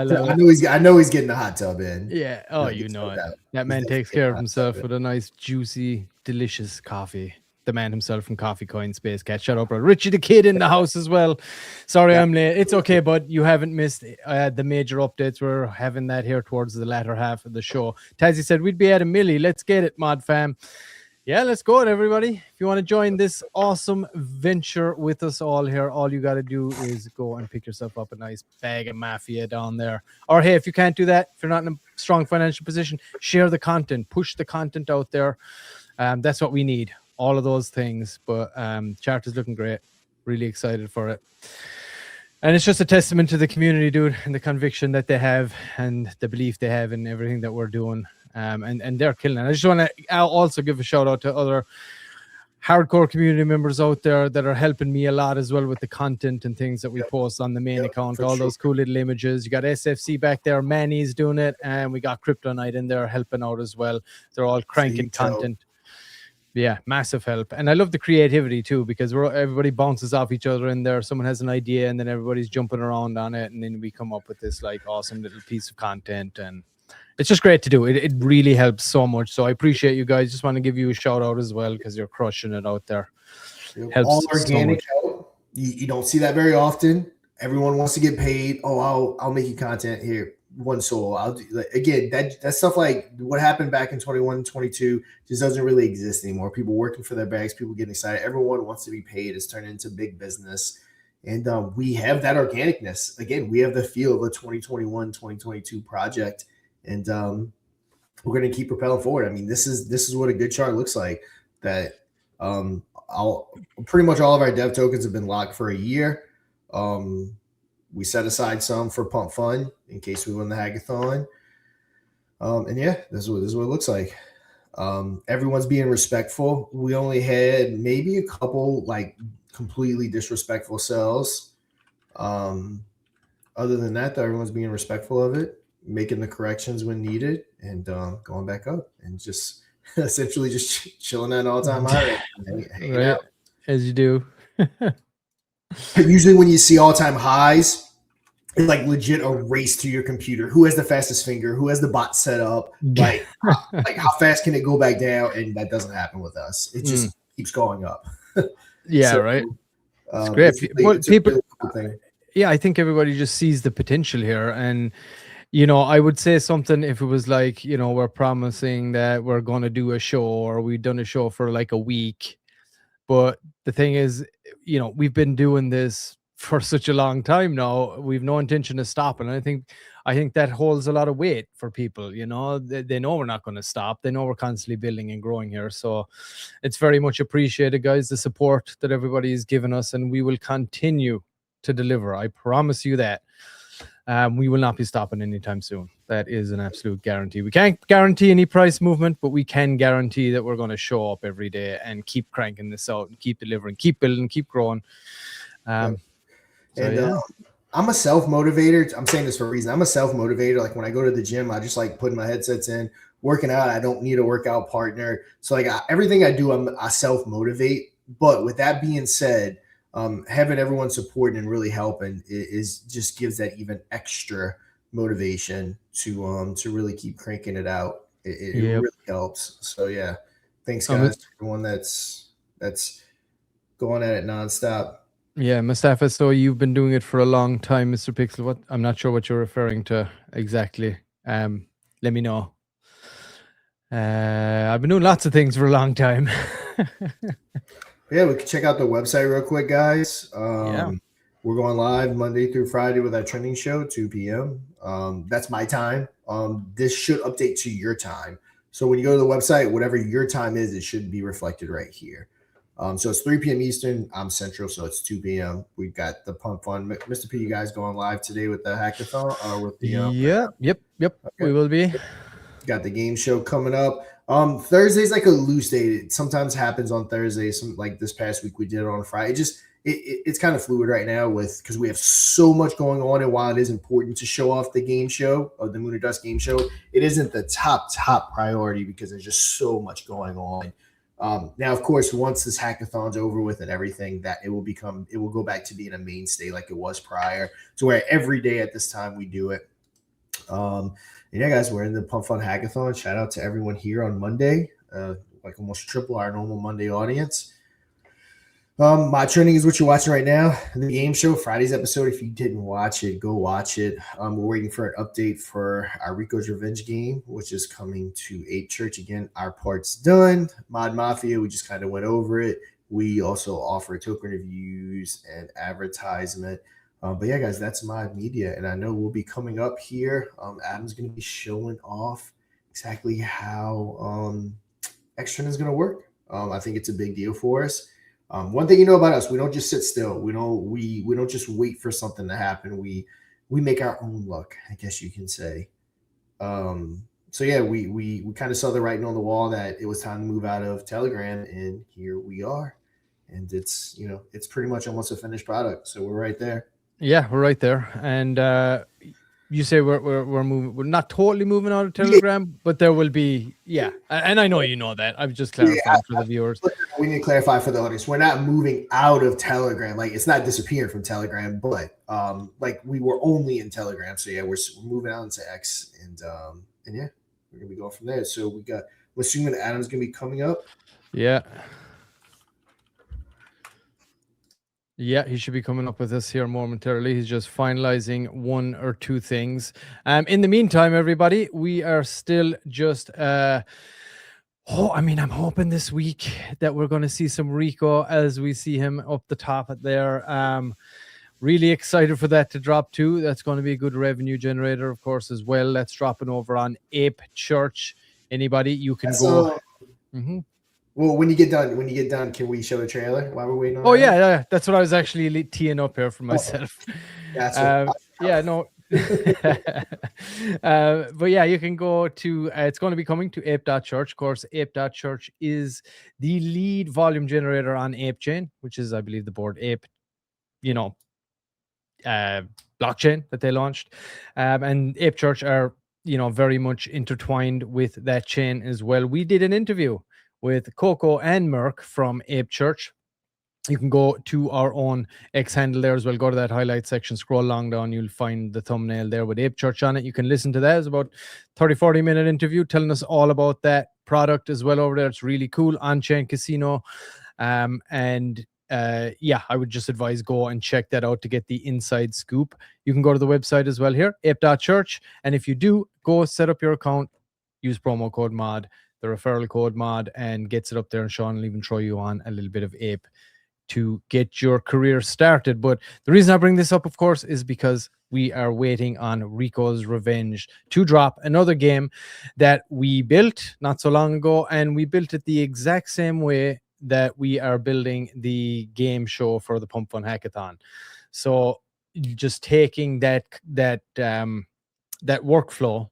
know he's getting the hot tub in. Yeah. Oh, you know it. That man takes care of himself with a nice, juicy, delicious coffee. The man himself from Coffee Coin, Space Cat. Shut up, bro. Richie the Kid in the house as well. Sorry, I'm late. It's okay, bud. You haven't missed the major updates. We're having that here towards the latter half of the show. Tazzy said we'd be at a milli. Let's get it, mod fam. Yeah, let's go, everybody. If you want to join this awesome venture with us all here, all you got to do is go and pick yourself up a nice bag of mafia down there. Or, hey, if you can't do that, if you're not in a strong financial position, share the content. Push the content out there. That's what we need. All of those things. But chart is looking great. Really excited for it. And it's just a testament to the community, dude, and the conviction that they have and the belief they have in everything that we're doing. And they're killing it. I just want to also give a shout out to other hardcore community members out there that are helping me a lot as well with the content and things that we post on the main account, all those cool little images. You got SFC back there, Manny's doing it, and we got Kryptonite in there helping out as well. They're all cranking content. Yeah, massive help. And I love the creativity too, because everybody bounces off each other in there. Someone has an idea and then everybody's jumping around on it, and then we come up with this like awesome little piece of content, and it's just great to do. It really helps so much. So I appreciate you guys. Just want to give you a shout out as well, because you're crushing it out there. Helps all organic help. You don't see that very often. Everyone wants to get paid. Oh, I'll make you content here. One soul. I'll do again. That stuff like what happened back in 21, 22 just doesn't really exist anymore. People working for their bags, people getting excited. Everyone wants to be paid. It's turned into big business. And we have that organicness. Again, we have the feel of a 2021, 2022 project. And we're going to keep propelling forward. I mean, this is what a good chart looks like. That pretty much all of our dev tokens have been locked for a year. We set aside some for Pump Fun in case we win the hackathon. And yeah, this is what it looks like. Everyone's being respectful. We only had maybe a couple like completely disrespectful sells. Other than that, though, everyone's being respectful of it, making the corrections when needed, and going back up and just essentially just chilling at an all-time high. Hanging out. As you do. Usually when you see all-time highs, it's like legit a race to your computer. Who has the fastest finger? Who has the bot set up? Like how fast can it go back down? And that doesn't happen with us. It just keeps going up. Yeah, so, right. It's great. People, cool thing. Yeah, I think everybody just sees the potential here. And, you know, I would say something if it was like, you know, we're promising that we're going to do a show, or we've done a show for like a week. But the thing is, you know, we've been doing this for such a long time now. We've no intention of stopping. And I think that holds a lot of weight for people. You know, they know we're not going to stop. They know we're constantly building and growing here. So it's very much appreciated, guys, the support that everybody is giving us, and we will continue to deliver. I promise you that. We will not be stopping anytime soon. That is an absolute guarantee. We can't guarantee any price movement, but we can guarantee that we're going to show up every day and keep cranking this out and keep delivering, keep building, keep growing. I'm a self-motivator. I'm saying this for a reason. I'm a self-motivator. Like when I go to the gym, I just like putting my headsets in, working out. I don't need a workout partner. So like everything I do, I self-motivate. But with that being said, having everyone supporting and really helping is just gives that even extra motivation to really keep cranking it out. It really helps. So yeah, thanks guys to everyone that's going at it nonstop. Yeah, Mustafa, so you've been doing it for a long time, Mr. Pixel. I'm not sure what you're referring to exactly. Let me know. I've been doing lots of things for a long time. Yeah, we can check out the website real quick, guys. We're going live Monday through Friday with our trending show, 2 p.m. That's my time. This should update to your time. So when you go to the website, whatever your time is, it should be reflected right here. So it's 3 p.m. Eastern. I'm Central, so it's 2 p.m. We've got the Pump Fun. Mr. P, you guys going live today with the hackathon? Or with the Yep. Okay. We will be. Got the game show coming up. Thursday's like a loose day. It sometimes happens on Thursday. Like this past week, we did it on Friday. It's kind of fluid right now because we have so much going on. And while it is important to show off the game show, or the Moon or Dust game show, it isn't the top priority because there's just so much going on. Now, of course, once this hackathon's over with and everything, that it will go back to being a mainstay like it was prior, to where every day at this time we do it. Yeah, guys, we're in the Pump Fun Hackathon. Shout out to everyone here on Monday, like almost triple our normal Monday audience. My trending is what you're watching right now. The game show, Friday's episode. If you didn't watch it, go watch it. We're waiting for an update for our Rico's Revenge game, which is coming to 8 Church. Again, our part's done. Mod Mafia, we just kind of went over it. We also offer token reviews and advertisement. But yeah, guys, that's my media. And I know we'll be coming up here. Adam's going to be showing off exactly how Extern is going to work. I think it's a big deal for us. One thing you know about us, we don't just sit still. We don't just wait for something to happen. We make our own luck, I guess you can say. So yeah, we kind of saw the writing on the wall that it was time to move out of Telegram, and here we are. And it's it's pretty much almost a finished product. So we're right there. Yeah, we're right there. And you say we're moving. We're not totally moving out of Telegram, but there will be. Yeah, and I know you know that. I've just clarified for the viewers. We need to clarify for the audience. We're not moving out of Telegram. Like, it's not disappearing from Telegram, but like, we were only in Telegram. So yeah, we're moving out into X, and yeah, we're gonna be going from there. So we're assuming Adam's gonna be coming up. Yeah. Yeah, he should be coming up with us here momentarily. He's just finalizing one or two things. In the meantime, everybody, we are still just I'm hoping this week that we're going to see some Rico as we see him up the top there. Really excited for that to drop too. That's going to be a good revenue generator, of course, as well. That's dropping over on Ape Church. Anybody, you can go. Well, when you get done, can we show the trailer while we're waiting on? Oh yeah, that's what I was actually teeing up here for myself. Yeah, no. But yeah, you can go to it's going to be coming to ape.church. Of course, ape.church is the lead volume generator on ApeChain, which is, I believe, the Bored Ape, blockchain that they launched. And Ape Church are, very much intertwined with that chain as well. We did an interview with Coco and Merck from Ape Church. You can go to our own X handle there as well. Go to that highlight section, scroll along down. You'll find the thumbnail there with Ape Church on it. You can listen to that. It's about 30-40 minute interview telling us all about that product as well over there. It's really cool. On-chain casino. I would just advise go and check that out to get the inside scoop. You can go to the website as well here, ape.church. And if you do, go set up your account, use promo code MOD, the referral code MOD, and gets it up there, and Sean will even throw you on a little bit of Ape to get your career started. But the reason I bring this up, of course, is because we are waiting on Rico's Revenge to drop, another game that we built not so long ago, and we built it the exact same way that we are building the game show for the Pump Fun Hackathon. So just taking that workflow,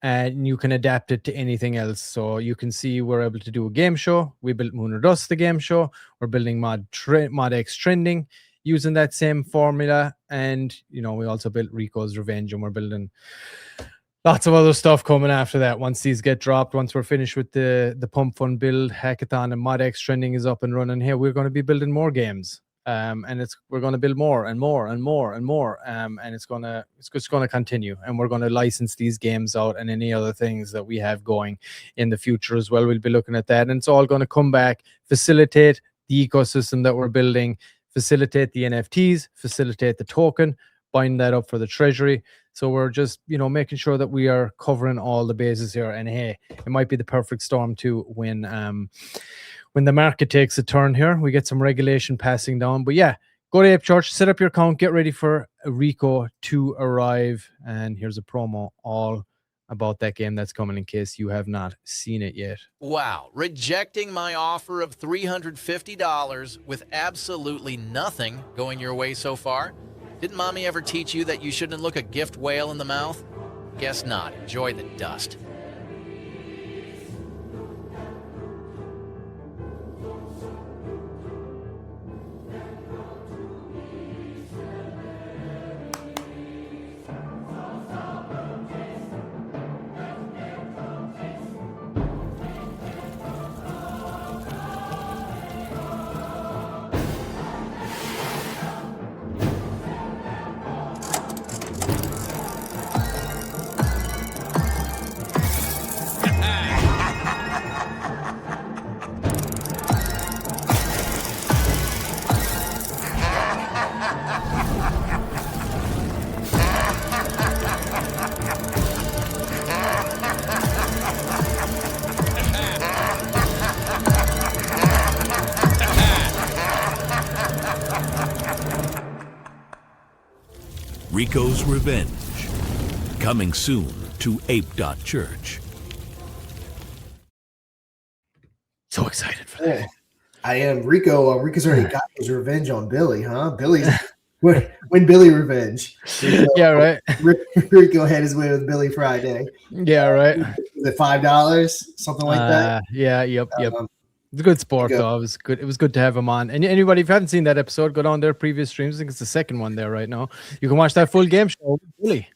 and you can adapt it to anything else. So you can see we're able to do a game show. We built Moon or Dust, the game show. We're building Mod X Trending using that same formula. And, we also built Rico's Revenge, and we're building lots of other stuff coming after that. Once these get dropped, once we're finished with the Pump Fun build hackathon and Mod X Trending is up and running here, we're going to be building more games. And we're going to build more and more and more and more. And it's just going to continue. And we're going to license these games out and any other things that we have going in the future as well. We'll be looking at that. And it's all going to come back, facilitate the ecosystem that we're building, facilitate the NFTs, facilitate the token, bind that up for the treasury. So we're just, making sure that we are covering all the bases here. And hey, it might be the perfect storm too when the market takes a turn here. We get some regulation passing down. But yeah, go to Ape Church, set up your account, get ready for Rico to arrive. And here's a promo all about that game that's coming in case you have not seen it yet. Wow, rejecting my offer of $350 with absolutely nothing going your way so far? Didn't mommy ever teach you that you shouldn't look a gift whale in the mouth? Guess not. Enjoy the dust. Rico's Revenge, coming soon to ape.church. So excited for that. I am Rico. Rico's already got his revenge on Billy, huh? Billy's when Billy revenge. Rico, Yeah, right. Rico had his way with Billy Friday. Yeah, right. Was it $5? Something like that. Yeah, yep. It's a good sport though. It was good. It was good to have him on. And anybody, if you haven't seen that episode, go down their previous streams. I think it's the second one there right now. You can watch that full game show with Billy.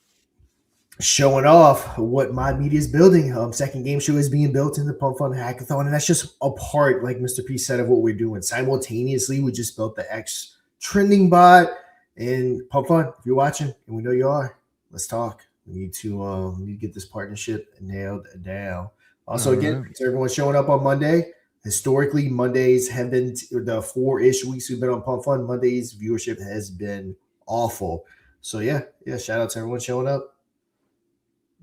Showing off what Mod Media is building. Second game show is being built in the Pump Fun Hackathon, and that's just a part, like Mr. P said, of what we're doing. Simultaneously, we just built the X trending bot and Pump Fun. If you're watching, and we know you are, let's talk. We need to get this partnership nailed down. Also, again, thanks to everyone showing up on Monday. Historically, Mondays have been the 4-ish weeks we've been on Pump Fun. Mondays viewership has been awful. So yeah, shout out to everyone showing up.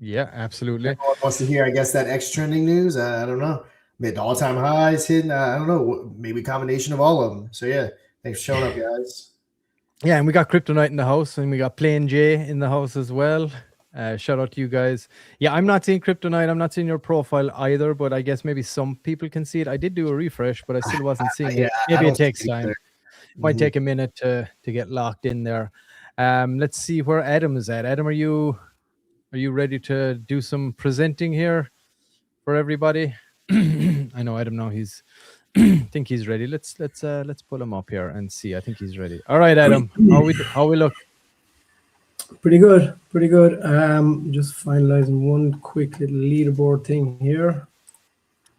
Yeah, absolutely. Everyone wants to hear, I guess, that X trending news. I don't know. Mid all-time highs hitting. I don't know. Maybe a combination of all of them. So yeah, thanks for showing up, guys. Yeah, and we got Kryptonite in the house, and we got Plain J in the house as well. Shout out to you guys. Yeah, I'm not seeing Kryptonite. I'm not seeing your profile either, but I guess maybe some people can see it. I did do a refresh, but I still wasn't seeing it. Maybe it takes time. It might take a minute to get locked in there. Let's see where Adam is at. Adam, are you ready to do some presenting here for everybody? I know Adam now he's think he's ready. Let's pull him up here and see. I think he's ready. All right, Adam. How we look? Pretty good. Just finalizing one quick little leaderboard thing here.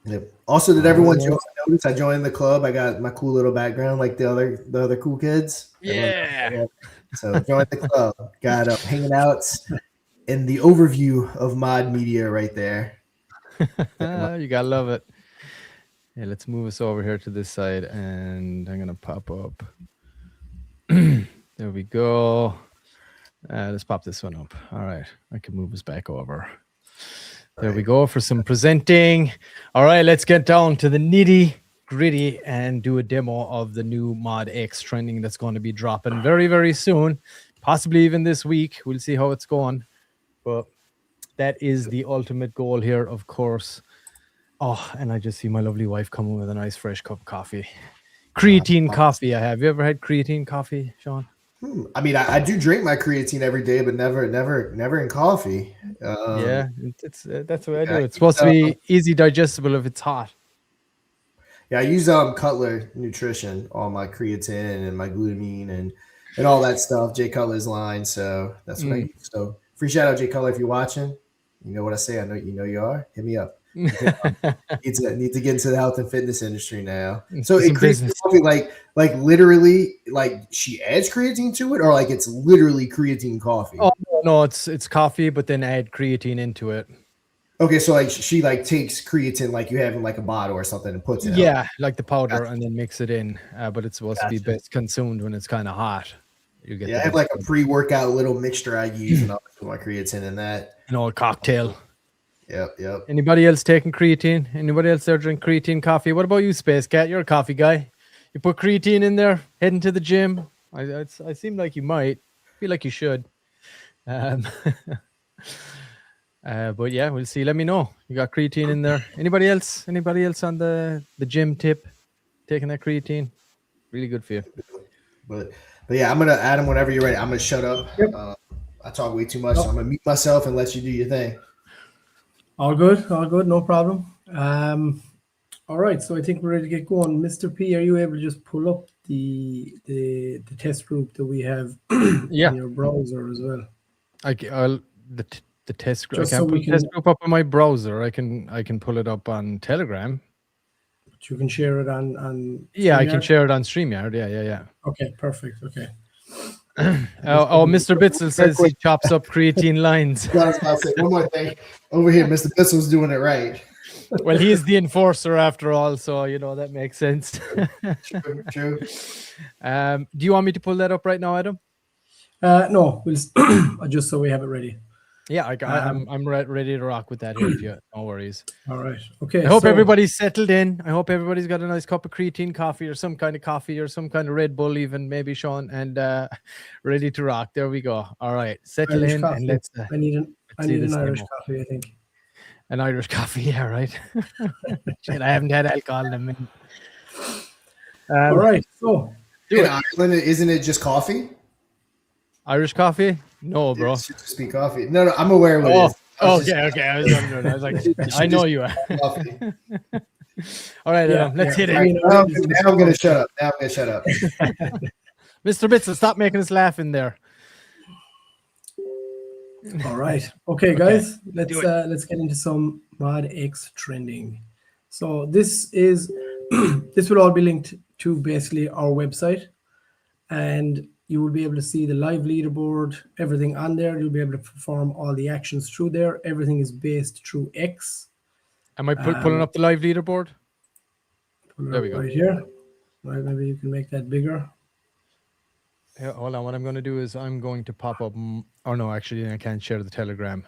Yep. Also, did everyone notice I joined the club? I got my cool little background like the other cool kids. Yeah. So join the club. Got hanging out in the overview of Mod Media right there. You gotta love it. Yeah, let's move us over here to this side, and I'm gonna pop up. There we go. Let's pop this one up. All right, I can move us back over. There we go for some presenting. All right, let's get down to the nitty gritty and do a demo of the new Mod X trending that's going to be dropping very, very soon, possibly even this week. We'll see how it's going, but that is the ultimate goal here, of course. Oh, and I just see my lovely wife coming with a nice fresh cup of coffee. Creatine coffee I have. You ever had creatine coffee, Sean? I mean, I do drink my creatine every day, but never in coffee. Yeah, that's what I do. It's supposed to be easy digestible if it's hot. Yeah, I use Cutler Nutrition, all my creatine and my glutamine and all that stuff. Jay Cutler's line, so that's what I use. So free shout out Jay Cutler if you're watching. You know what I say. I know you are. Hit me up. need to get into the health and fitness industry now. So it creatine coffee, like literally, like she adds creatine to it, or like it's literally creatine coffee. Oh no, it's coffee, but then add creatine into it. Okay, so like she like takes creatine like you have in like a bottle or something and puts it. Yeah, like the powder, and then mix it in. But it's supposed to be best consumed when it's kind of hot. You get I have like a pre-workout little mixture I use, and I'll put my creatine in that. An old cocktail. Yep. Anybody else taking creatine? Anybody else there drink creatine coffee? What about you, Space Cat? You're a coffee guy. You put creatine in there, heading to the gym. I seem like you might. Feel like you should. But yeah, we'll see. Let me know. You got creatine in there. Anybody else? Anybody else on the gym tip? Taking that creatine? Really good for you. But yeah, I'm gonna Adam. Whenever you're ready, I'm gonna shut up. Yep. I talk way too much, so I'm gonna mute myself and let you do your thing. All good, no problem. All right, so I think we're ready to get going. Mr. P, are you able to just pull up the test group that we have in your browser as well? The test group. I can't put the test group up on my browser. I can pull it up on Telegram. But you can share it on yeah, I can share it on StreamYard. Yeah. Okay, perfect. Okay. Mr. Bitzel says he chops up creatine lines. I was about to say one more thing. Over here, Mr. Bitzel's doing it right. Well, he's the enforcer after all, so that makes sense. True. Do you want me to pull that up right now, Adam? No, we'll just so we have it ready. Yeah, I'm ready to rock with that here. If you no worries. All right. Okay. I hope everybody's settled in. I hope everybody's got a nice cup of creatine coffee or some kind of some kind of Red Bull, even maybe, Sean, and ready to rock. There we go. All right, settle Irish in coffee. And let's. I need an Irish coffee, I think. An Irish coffee, yeah, right. Shit, I haven't had alcohol in a minute. All right. So in Ireland, isn't it just coffee? Irish coffee? No, bro. It should just be coffee. No, I'm aware of what it is. Okay. I was wondering. I was like, I know you are. Coffee. All right, Adam, let's hit it. Now I'm going to shut up. Mr. Bitson, stop making us laugh in there. All right. Okay, guys. Let's get into some Mod X trending. So this is this will all be linked to basically our website, and you will be able to see the live leaderboard, everything on there. You'll be able to perform all the actions through there. Everything is based through X. Am I pulling up the live leaderboard? There we go. Right here. Right, maybe you can make that bigger. Yeah, hold on. What I'm going to do is I'm going to pop up. Oh no, actually, I can't share the Telegram.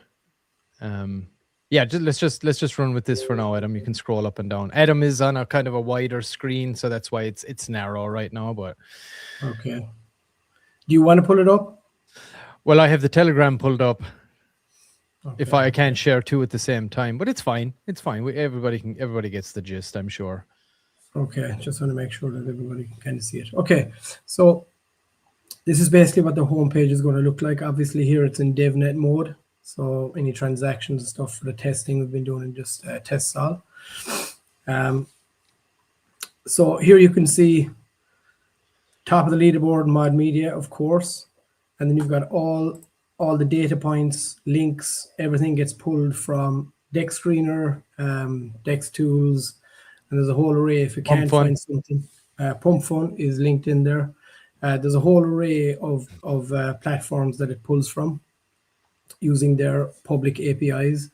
Yeah, let's just run with this for now, Adam. You can scroll up and down. Adam is on a kind of a wider screen, so that's why it's narrow right now. But okay. Do you want to pull it up? Well, I have the Telegram pulled up. Okay. If I can't share two at the same time, but it's fine. It's fine. Everybody gets the gist, I'm sure. Okay, just want to make sure that everybody can kind of see it. Okay, so this is basically what the home page is going to look like. Obviously, here it's in DevNet mode. So any transactions and stuff for the testing we've been doing in just TestSal. So here you can see top of the leaderboard, mod media, of course, and then you've got all the data points, links, everything gets pulled from Deck Screener, Dex Tools, and there's a whole array. If you can't find something, Pump Fun is linked in there. There's a whole array of platforms that it pulls from using their public APIs.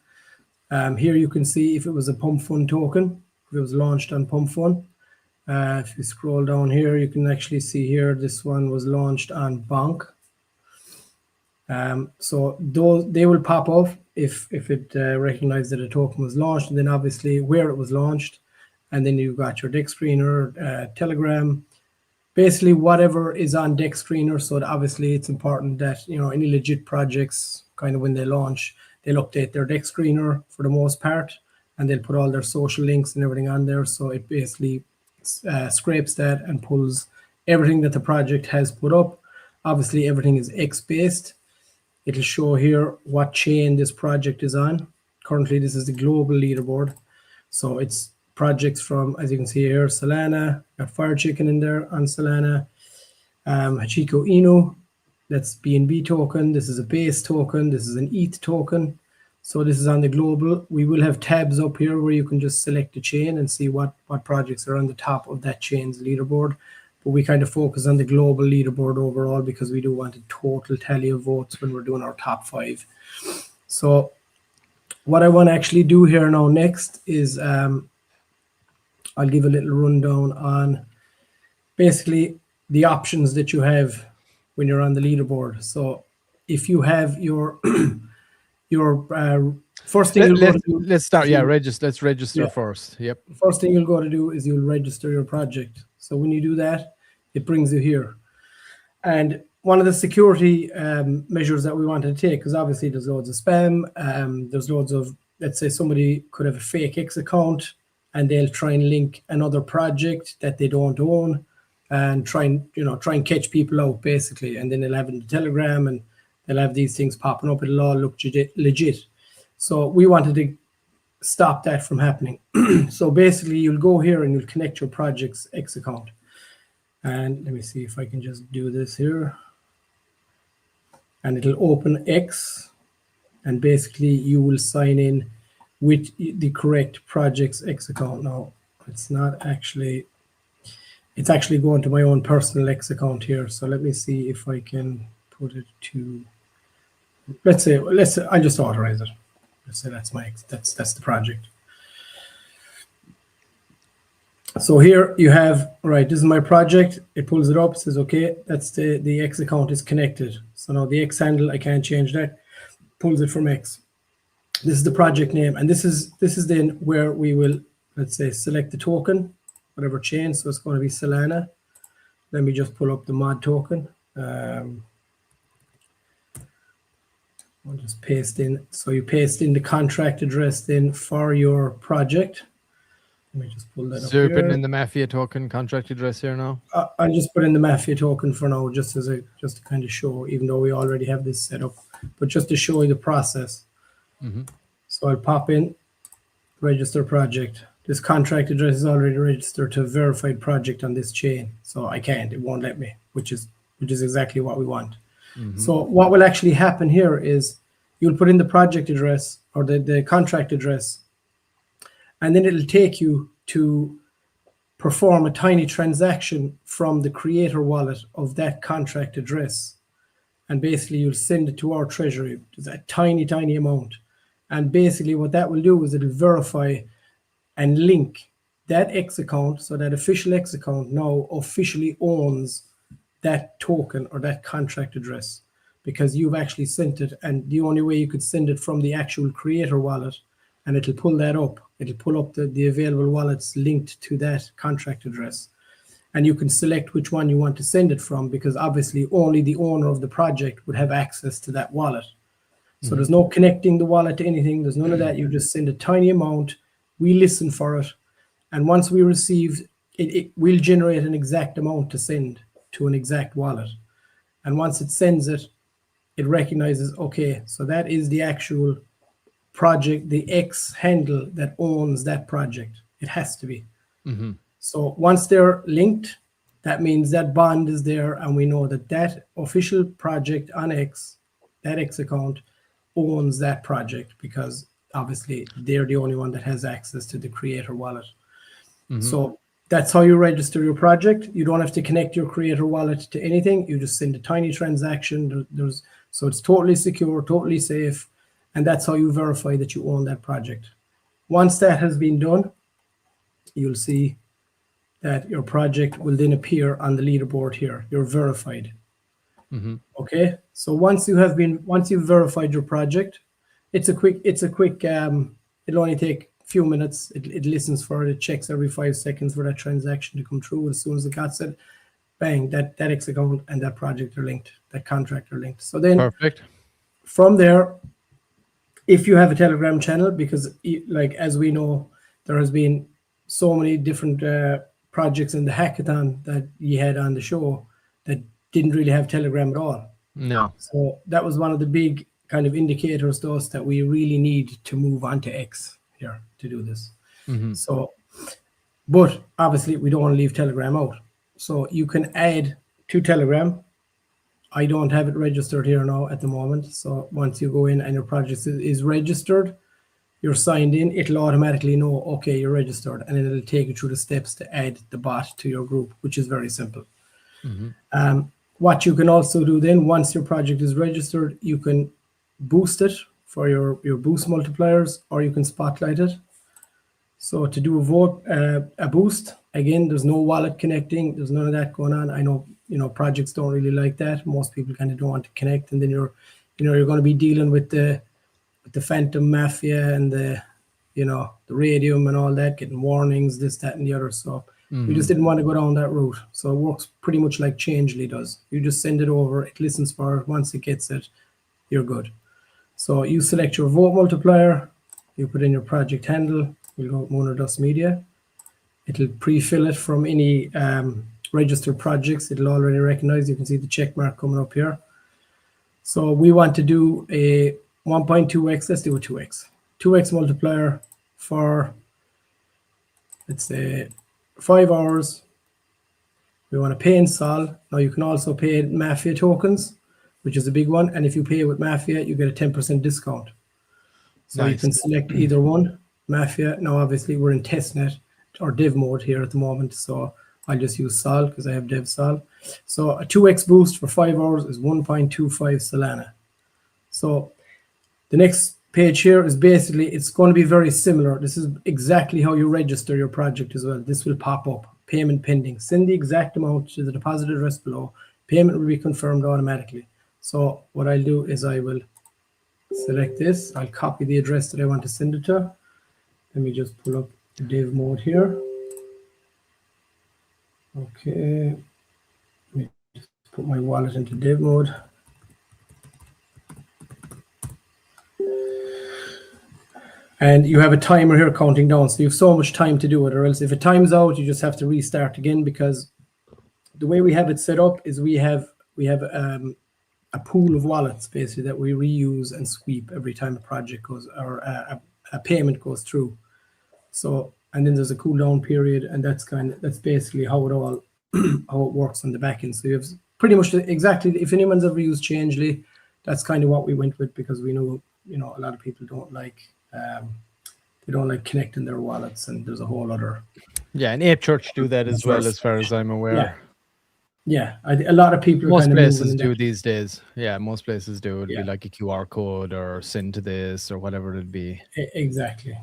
Here you can see if it was a Pump Fun token, if it was launched on Pump Fun. If you scroll down here, you can actually see here, this one was launched on Bonk. So they will pop up if it recognizes that a token was launched, and then obviously where it was launched, and then you've got your Deck Screener, Telegram, basically whatever is on Deck Screener. So obviously it's important that, you know, any legit projects, kind of when they launch, they'll update their Deck Screener for the most part, and they'll put all their social links and everything on there. So it basically scrapes that and pulls everything that the project has put up. Obviously everything is X based. It'll show here what chain this project is on. Currently this is the global leaderboard, so it's projects from, as you can see here, Solana, got Fire Chicken in there on Solana, Hachiko Inu, that's BNB token, this is a base token, this is an ETH token. So this is on the global. We will have tabs up here where you can just select a chain and see what projects are on the top of that chain's leaderboard. But we kind of focus on the global leaderboard overall because we do want a total tally of votes when we're doing our top 5. So what I want to actually do here now next is I'll give a little rundown on basically the options that you have when you're on the leaderboard. So if you have your first thing let's start. Yeah, let's register first. Yep. First thing you'll go to do is you'll register your project. So when you do that, it brings you here. And one of the security measures that we wanted to take, because obviously there's loads of spam, there's loads of, let's say somebody could have a fake X account and they'll try and link another project that they don't own and try and catch people out basically. And then they'll have it in the Telegram and they'll have these things popping up. It'll all look legit. So we wanted to stop that from happening. So basically you'll go here and you'll connect your project's X account. And let me see if I can just do this here. And it'll open X. And basically you will sign in with the correct project's X account. Now, it's actually going to my own personal X account here. So let me see if I can put it to, let's say I'll just authorize it. Let's say that's that's the project. So here you have, right, this is my project. It pulls it up, says, okay, that's the X account is connected. So now the X handle, I can't change that. Pulls it from X. This is the project name. And this is then where we will, let's say, select the token, whatever chain. So it's going to be Solana. Let me just pull up the mod token. I'll just paste in. So you paste in the contract address then for your project. Let me just pull that up So you're putting here. in the Mafia token contract address here now? I'll just put in the Mafia token for now, just to kind of show, even though we already have this set up, but just to show you the process. So I'll pop in, register project. This contract address is already registered to a verified project on this chain, so I can't. It won't let me, which is exactly what we want. So what will actually happen here is you'll put in the project address or the contract address, and then it'll take you to perform a tiny transaction from the creator wallet of that contract address. And basically you'll send it to our treasury. It's a tiny, tiny amount. And basically what that will do is it'll verify and link that X account, so that official X account now officially owns that token or that contract address, because you've actually sent it. And the only way you could send it from the actual creator wallet, and it'll pull that up. It'll pull up the available wallets linked to that contract address. And you can select which one you want to send it from, because obviously only the owner of the project would have access to that wallet. So there's no connecting the wallet to anything. There's none of that. You just send a tiny amount. We listen for it. And once we receive it, we'll generate an exact amount to send to an exact wallet. And once it sends it, it recognizes, okay, so that is the actual project, the X handle that owns that project. It has to be. So once they're linked, that means that bond is there, and we know that that official project on X, that X account, owns that project, because obviously they're the only one that has access to the creator wallet. So that's how you register your project. You don't have to connect your creator wallet to anything. You just send a tiny transaction. So it's totally secure, totally safe, and that's how you verify that you own that project. Once that has been done, you'll see that your project will then appear on the leaderboard here. You're verified. Okay, so once you've verified your project, it'll only take a few minutes. It listens for it. It checks every 5 seconds for that transaction to come through. As soon as it got it, bang, that X account and that project are linked, that contract are linked. So then Perfect. From there, if you have a Telegram channel, because like as we know, there has been so many different projects in the hackathon that you had on the show that didn't really have Telegram at all. No. So that was one of the big kind of indicators to us that we really need to move on to X here to do this. So, but obviously we don't want to leave Telegram out. So you can add to Telegram. I don't have it registered here now at the moment. So once you go in and your project is registered, you're signed in, it'll automatically know, okay, you're registered, and then it'll take you through the steps to add the bot to your group, which is very simple. What you can also do then, once your project is registered, you can boost it for your boost multipliers, or you can spotlight it. So to do a boost, again, there's no wallet connecting, there's none of that going on. I know, projects don't really like that. Most people kind of don't want to connect, and then you're going to be dealing with the Phantom Mafia and the Radium and all that, getting warnings, this, that, and the other. So we just didn't want to go down that route. So it works pretty much like Changely does. You just send it over, it listens for it. Once it gets it, you're good. So you select your vote multiplier, you put in your project handle, we'll go with Moon or Dust Media. It'll pre-fill it from any registered projects. It'll already recognize. You can see the check mark coming up here. So we want to do a 1.2x. Let's do a 2x. 2x multiplier for, let's say, 5 hours. We want to pay in Sol. Now you can also pay Mafia tokens, which is a big one. And if you pay with Mafia, you get a 10% discount. So nice. You can select either one. Mafia. Now, obviously, we're in testnet or dev mode here at the moment. So I'll just use Sol because I have dev Sol. So a 2x boost for 5 hours is 1.25 Solana. So the next page here is basically, it's going to be very similar. This is exactly how you register your project as well. This will pop up. Payment pending. Send the exact amount to the deposit address below. Payment will be confirmed automatically. So what I'll do is I will select this. I'll copy the address that I want to send it to. Let me just pull up the dev mode here. Okay. Let me just put my wallet into dev mode. And you have a timer here counting down. So you have so much time to do it, or else if it times out, you just have to restart again, because the way we have it set up is we have a pool of wallets basically that we reuse and sweep every time a project goes, or a payment goes through. So, and then there's a cooldown period, and that's basically how it all how it works on the back end. So you have pretty much exactly, if anyone's ever used Changely, that's kind of what we went with, because we know, a lot of people don't like connecting their wallets, and there's a whole other. Yeah, and Ape Church do that as well, as far as I'm aware. Yeah, a lot of people. Most places do these days. Yeah, most places do. It'd be like a QR code or send to this or whatever it'd be. Exactly.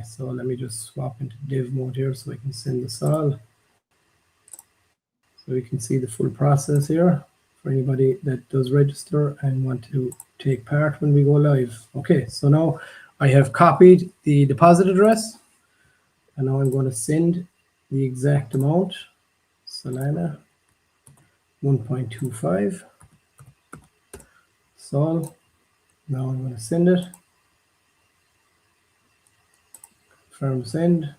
So let me just swap into Div mode here so I can send this all. So you can see the full process here for anybody that does register and want to take part when we go live. Okay, so now I have copied the deposit address, and now I'm going to send the exact amount. Solana 1.25. So now I'm going to send it. Confirm send.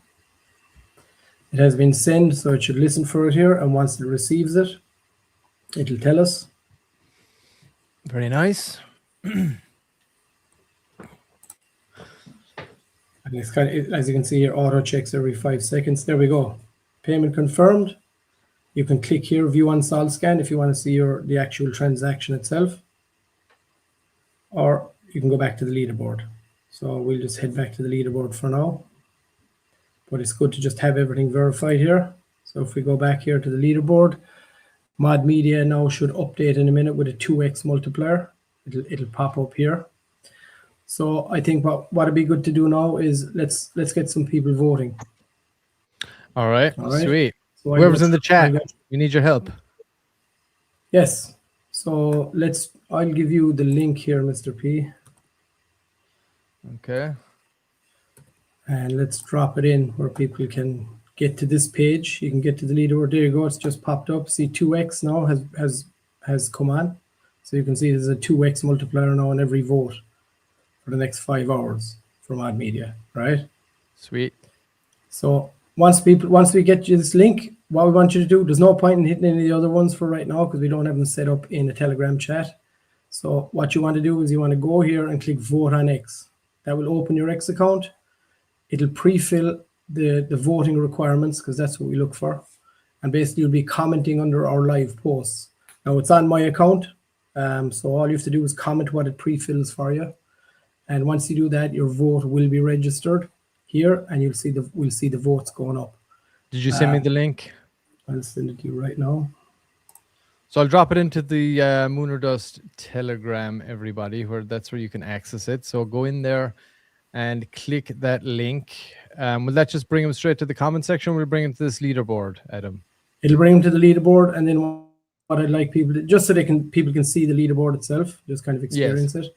It has been sent, so it should listen for it here, and once it receives it, it'll tell us. Very nice. And it's kind of, as you can see here, auto checks every 5 seconds. There we go. Payment confirmed. You can click here, view on Sol scan, if you want to see the actual transaction itself, or you can go back to the leaderboard. So we'll just head back to the leaderboard for now. But it's good to just have everything verified here. So if we go back here to the leaderboard, Mod Media now should update in a minute with a 2x multiplier. It'll pop up here. So I think what would be good to do now is let's get some people voting. All right. Sweet. So whoever's in the chat, we need your help. Yes. So I'll give you the link here, Mr. P. Okay. And let's drop it in where people can get to this page. You can get to the leaderboard. There you go. It's just popped up. See, 2x now has come on. So you can see there's a 2x multiplier now on every vote for the next 5 hours from Mod Media, right? Sweet. So once we get you this link, what we want you to do, there's no point in hitting any of the other ones for right now because we don't have them set up in a Telegram chat. So what you want to do is you want to go here and click vote on X. That will open your X account. It'll pre-fill the voting requirements because that's what we look for. And basically you'll be commenting under our live posts. Now it's on my account. So all you have to do is comment what it pre-fills for you. And once you do that, your vote will be registered here and we'll see the votes going up. Did you send me the link? I'll send it to you right now. So I'll drop it into the Moon or Dust Telegram, everybody, that's where you can access it. So go in there and click that link. Will that just bring them straight to the comment section? We'll bring them to this leaderboard, Adam. It'll bring them to the leaderboard, and then what I'd like people to, just so people can see the leaderboard itself, just kind of experience it.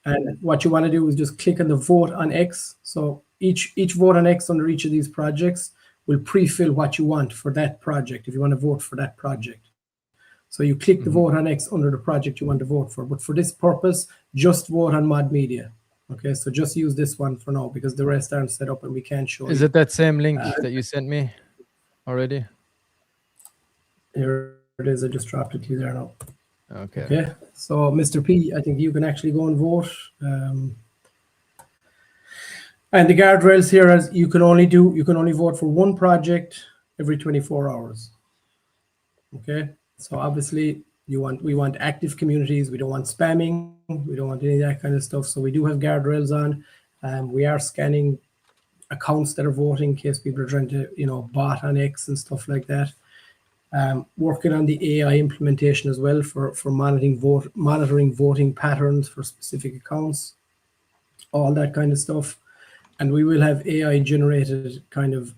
And what you want to do is just click on the vote on X. So each vote on X under each of these projects will pre-fill what you want for that project, if you want to vote for that project. So you click the vote on X under the project you want to vote for. But for this purpose, just vote on Mod Media. Okay, so just use this one for now because the rest aren't set up and we can't show Is it that same link that you sent me already? Here it is. I just dropped it to you there now. Okay. So Mr. P, I think you can actually go and vote. And the guardrails here, as you can only vote for one project every 24 hours. Okay, so obviously we want active communities. We don't want spamming. We don't want any of that kind of stuff. So we do have guardrails on. We are scanning accounts that are voting in case people are trying to, bot on X and stuff like that. Working on the AI implementation as well for monitoring voting patterns for specific accounts, all that kind of stuff. And we will have AI generated kind of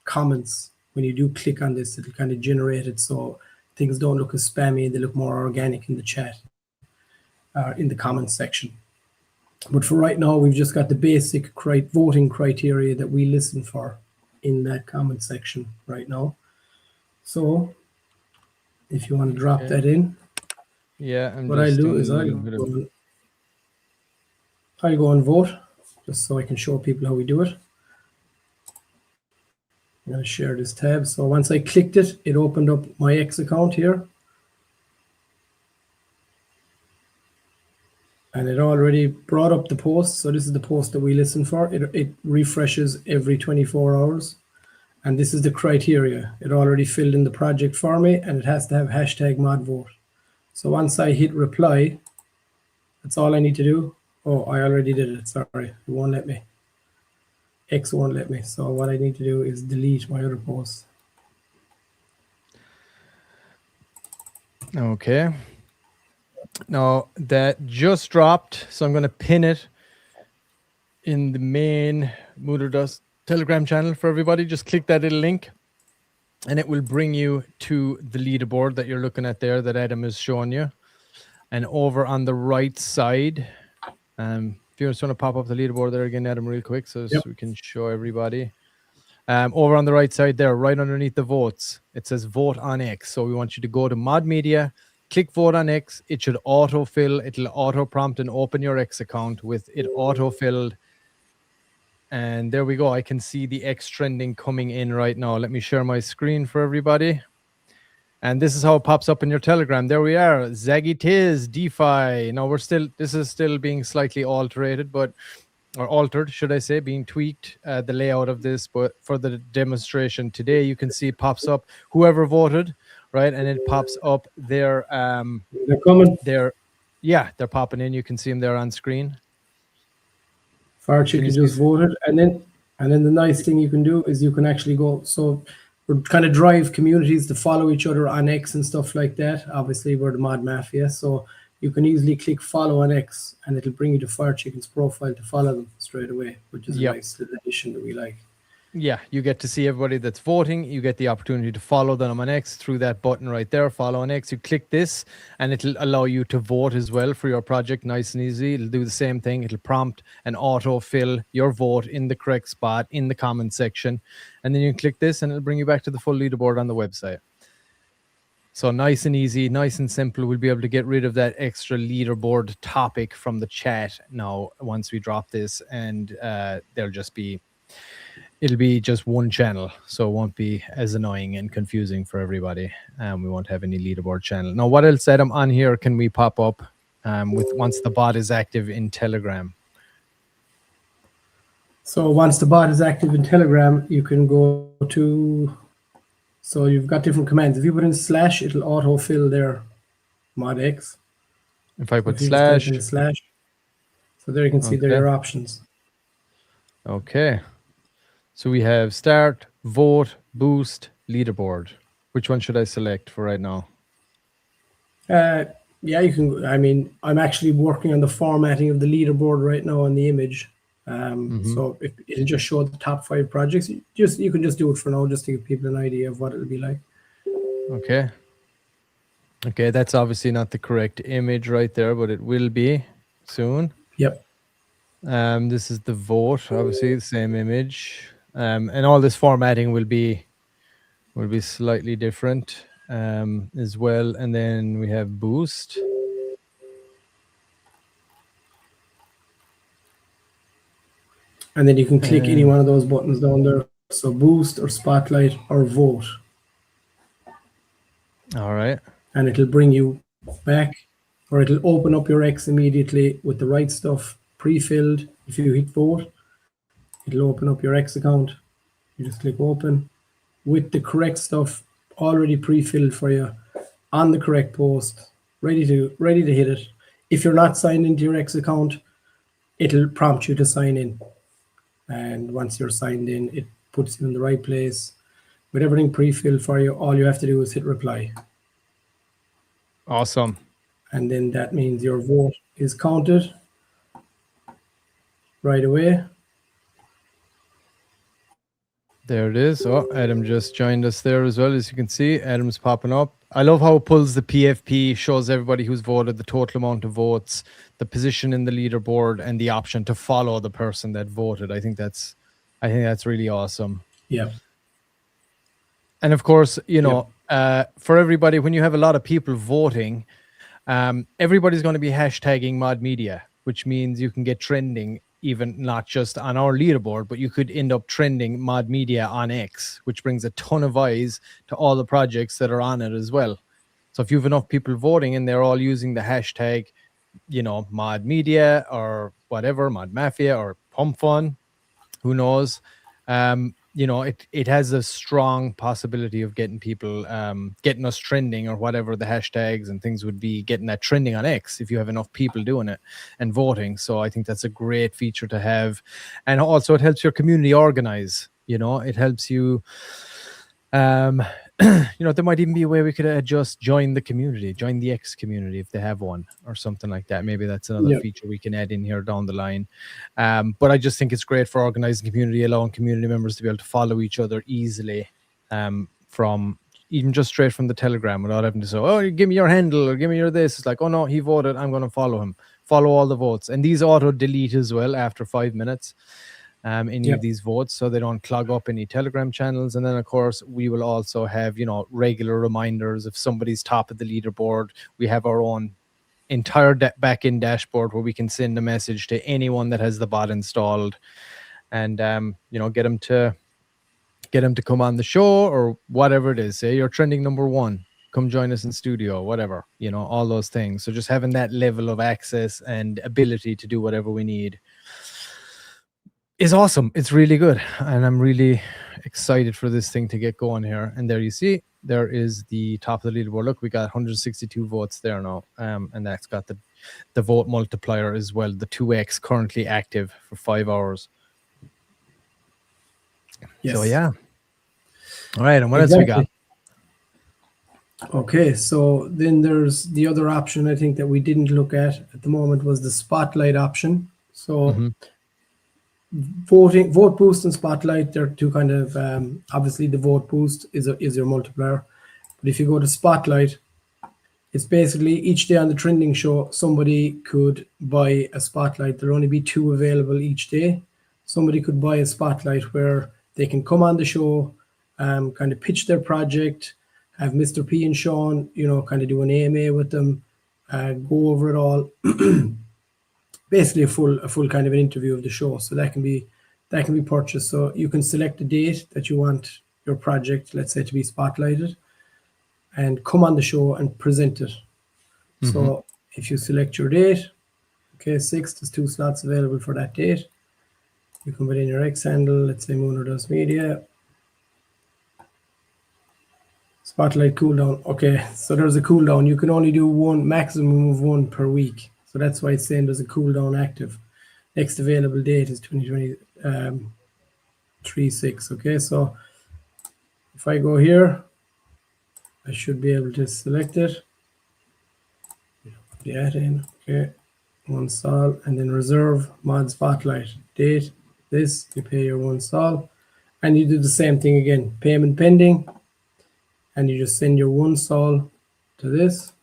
comments. When you do click on this, it'll kind of generate it so things don't look as spammy, they look more organic in the chat, in the comments section. But for right now, we've just got the basic voting criteria that we listen for in that comment section right now. So if you want to drop that in, what I'll do is I'll go and vote. just so I can show people how we do it. I'm going to share this tab. So once I clicked it, it opened up my X account here. And it already brought up the post. So this is the post that we listen for. It refreshes every 24 hours. And this is the criteria. It already filled in the project for me, and it has to have hashtag modvote. So once I hit reply, that's all I need to do. Oh, I already did it. Sorry, it won't let me. X won't let me. So what I need to do is delete my other posts. Okay. Now that just dropped, so I'm going to pin it in the main Mooder Dust Telegram channel for everybody. Just click that little link and it will bring you to the leaderboard that you're looking at there that Adam is showing you. And over on the right side, if you just want to pop up the leaderboard there again, Adam, real quick, so we can show everybody. Over on the right side there, right underneath the votes, it says vote on X. So we want you to go to Mod Media, click vote on X. It should autofill. It'll auto prompt and open your X account with it auto-filled. And there we go. I can see the X trending coming in right now. Let me share my screen for everybody. And this is how it pops up in your Telegram. There we are. Zaggy Tiz, DeFi. Now this is still being slightly altered, should I say, being tweaked, the layout of this. But for the demonstration today, you can see it pops up whoever voted, right? And it pops up their they're coming. They're popping in. You can see them there on screen. Fire Chicken just voted, and then the nice thing you can do is you can actually go. So we're kind of drive communities to follow each other on X and stuff like that. Obviously, we're the Mod Mafia, so you can easily click follow on X, and it'll bring you to Fire Chicken's profile to follow them straight away, which is a nice little addition that we like. Yeah, you get to see everybody that's voting. You get the opportunity to follow them on X through that button right there, follow on X. You click this, and it'll allow you to vote as well for your project. Nice and easy. It'll do the same thing. It'll prompt and auto-fill your vote in the correct spot in the comment section. And then you can click this, and it'll bring you back to the full leaderboard on the website. So nice and easy, nice and simple. We'll be able to get rid of that extra leaderboard topic from the chat now once we drop this, and it'll be just one channel, so it won't be as annoying and confusing for everybody. We won't have any leaderboard channel. Now, what else, Adam, on here can we pop up with once the bot is active in Telegram? So once the bot is active in Telegram, you can go to, so you've got different commands. If you put in /, it'll auto-fill their mod X. If I put /, so there you can see there are your options. Okay. So we have start, vote, boost, leaderboard. Which one should I select for right now? Yeah, you can. I mean, I'm actually working on the formatting of the leaderboard right now on the image. So it'll just show the top 5 projects. You can just do it for now, just to give people an idea of what it'll be like. Okay. Okay, that's obviously not the correct image right there, but it will be soon. Yep. This is the vote, obviously the same image. And all this formatting will be slightly different as well. And then we have boost. And then you can click any one of those buttons down there. So boost or spotlight or vote. All right. And it'll bring you back, or it'll open up your X immediately with the right stuff pre-filled. If you hit vote, it'll open up your X account. You just click open with the correct stuff already pre-filled for you on the correct post, ready to hit it. If you're not signed into your X account, it'll prompt you to sign in. And once you're signed in, it puts you in the right place with everything pre-filled for you. All you have to do is hit reply. Awesome. And then that means your vote is counted right away. There it is. Oh, Adam just joined us there as well. As you can see, Adam's popping up. I love how it pulls the PFP, shows everybody who's voted, the total amount of votes, the position in the leaderboard, and the option to follow the person that voted. I think that's really awesome. Yeah. And of course, for everybody, when you have a lot of people voting, everybody's going to be hashtagging Mod Media, which means you can get trending even not just on our leaderboard, but you could end up trending Mod Media on X, which brings a ton of eyes to all the projects that are on it as well. So if you have enough people voting and they're all using the hashtag, Mod Media or whatever, Mod Mafia or Pump Fun, who knows? It has a strong possibility of getting people, getting us trending or whatever the hashtags and things would be, getting that trending on X if you have enough people doing it and voting. So I think that's a great feature to have. And also it helps your community organize, it helps you, there might even be a way we could just join the X community if they have one or something like that. Maybe that's another feature we can add in here down the line. But I just think it's great for organizing community, allowing community members to be able to follow each other easily from even just straight from the Telegram without having to say, oh, give me your handle or give me your this. It's like, oh no, he voted, I'm going to follow him. Follow all the votes. And these auto delete as well after 5 minutes. Any of these votes, so they don't clog up any Telegram channels. And then of course we will also have regular reminders if somebody's top of the leaderboard. We have our own entire back-end dashboard where we can send a message to anyone that has the bot installed and get them to come on the show or whatever it is. Say you're trending #1, come join us in studio, whatever, all those things. So just having that level of access and ability to do whatever we need is awesome. It's really good. And I'm really excited for this thing to get going here. And there you see, there is the top of the leaderboard. Look, we got 162 votes there now. And that's got the vote multiplier as well, the 2x currently active for 5 hours. Yes. So yeah. All right. And what else we got? Okay, so then there's the other option I think that we didn't look at the moment was the spotlight option. So vote boost and spotlight, they're two kind of obviously the vote boost is your multiplier, but if you go to spotlight, it's basically each day on the trending show somebody could buy a spotlight. There'll only be 2 available each day. Somebody could buy a spotlight where they can come on the show, kind of pitch their project, have Mr. P and Sean kind of do an AMA with them, go over it all. Basically a full kind of an interview of the show. So that can be purchased. So you can select the date that you want your project, let's say, to be spotlighted, and come on the show and present it. So if you select your date, okay, 6, there's 2 slots available for that date. You can put in your X handle, let's say Mooner Does Media. Spotlight cooldown. Okay, so there's a cooldown. You can only do maximum of 1 per week. So that's why it's saying there's a cooldown active. Next available date is 2023/6. Okay, so if I go here, I should be able to select it. Put the ad in. Okay, one sol, and then reserve mod spotlight date. This you pay your 1 sol, and you do the same thing again. Payment pending, and you just send your 1 sol to this.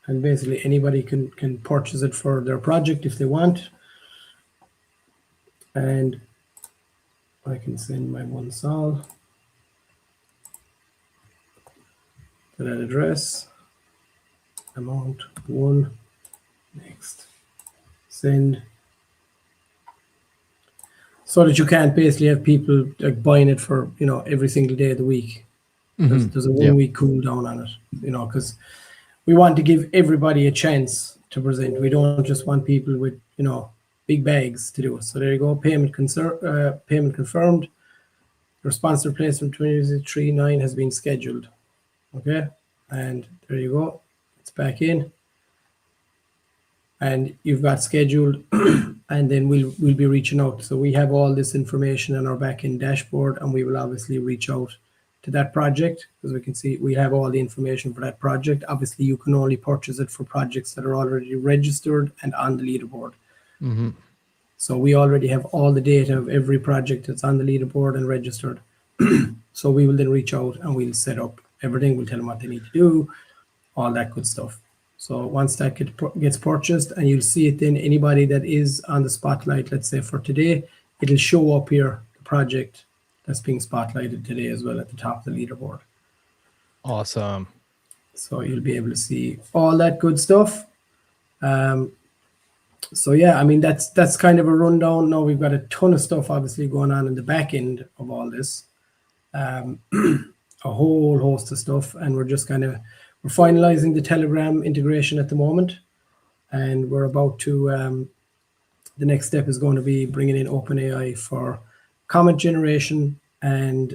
And basically anybody can purchase it for their project if they want. And I can send my 1 sol to that address. Amount 1. Next. Send. So that you can't basically have people like buying it for every single day of the week. There's a 1 week cooldown on it, because we want to give everybody a chance to present. We don't just want people with, big bags to do it. So there you go. Payment confirmed. Your sponsor placement 23/9 has been scheduled. Okay. And there you go. It's back in. And you've got scheduled. And then we'll be reaching out. So we have all this information on our back-end dashboard, and we will obviously reach out to that project, because we can see we have all the information for that project. Obviously, you can only purchase it for projects that are already registered and on the leaderboard. So we already have all the data of every project that's on the leaderboard and registered. So we will then reach out and we'll set up everything. We'll tell them what they need to do, all that good stuff. So once that gets purchased, and you'll see it then, anybody that is on the spotlight, let's say for today, it'll show up here, the project that's being spotlighted today as well at the top of the leaderboard. Awesome. So you'll be able to see all that good stuff. So yeah, I mean that's kind of a rundown. Now we've got a ton of stuff obviously going on in the back end of all this, a whole host of stuff, and we're finalizing the Telegram integration at the moment, and we're about to. The next step is going to be bringing in OpenAI for comment generation and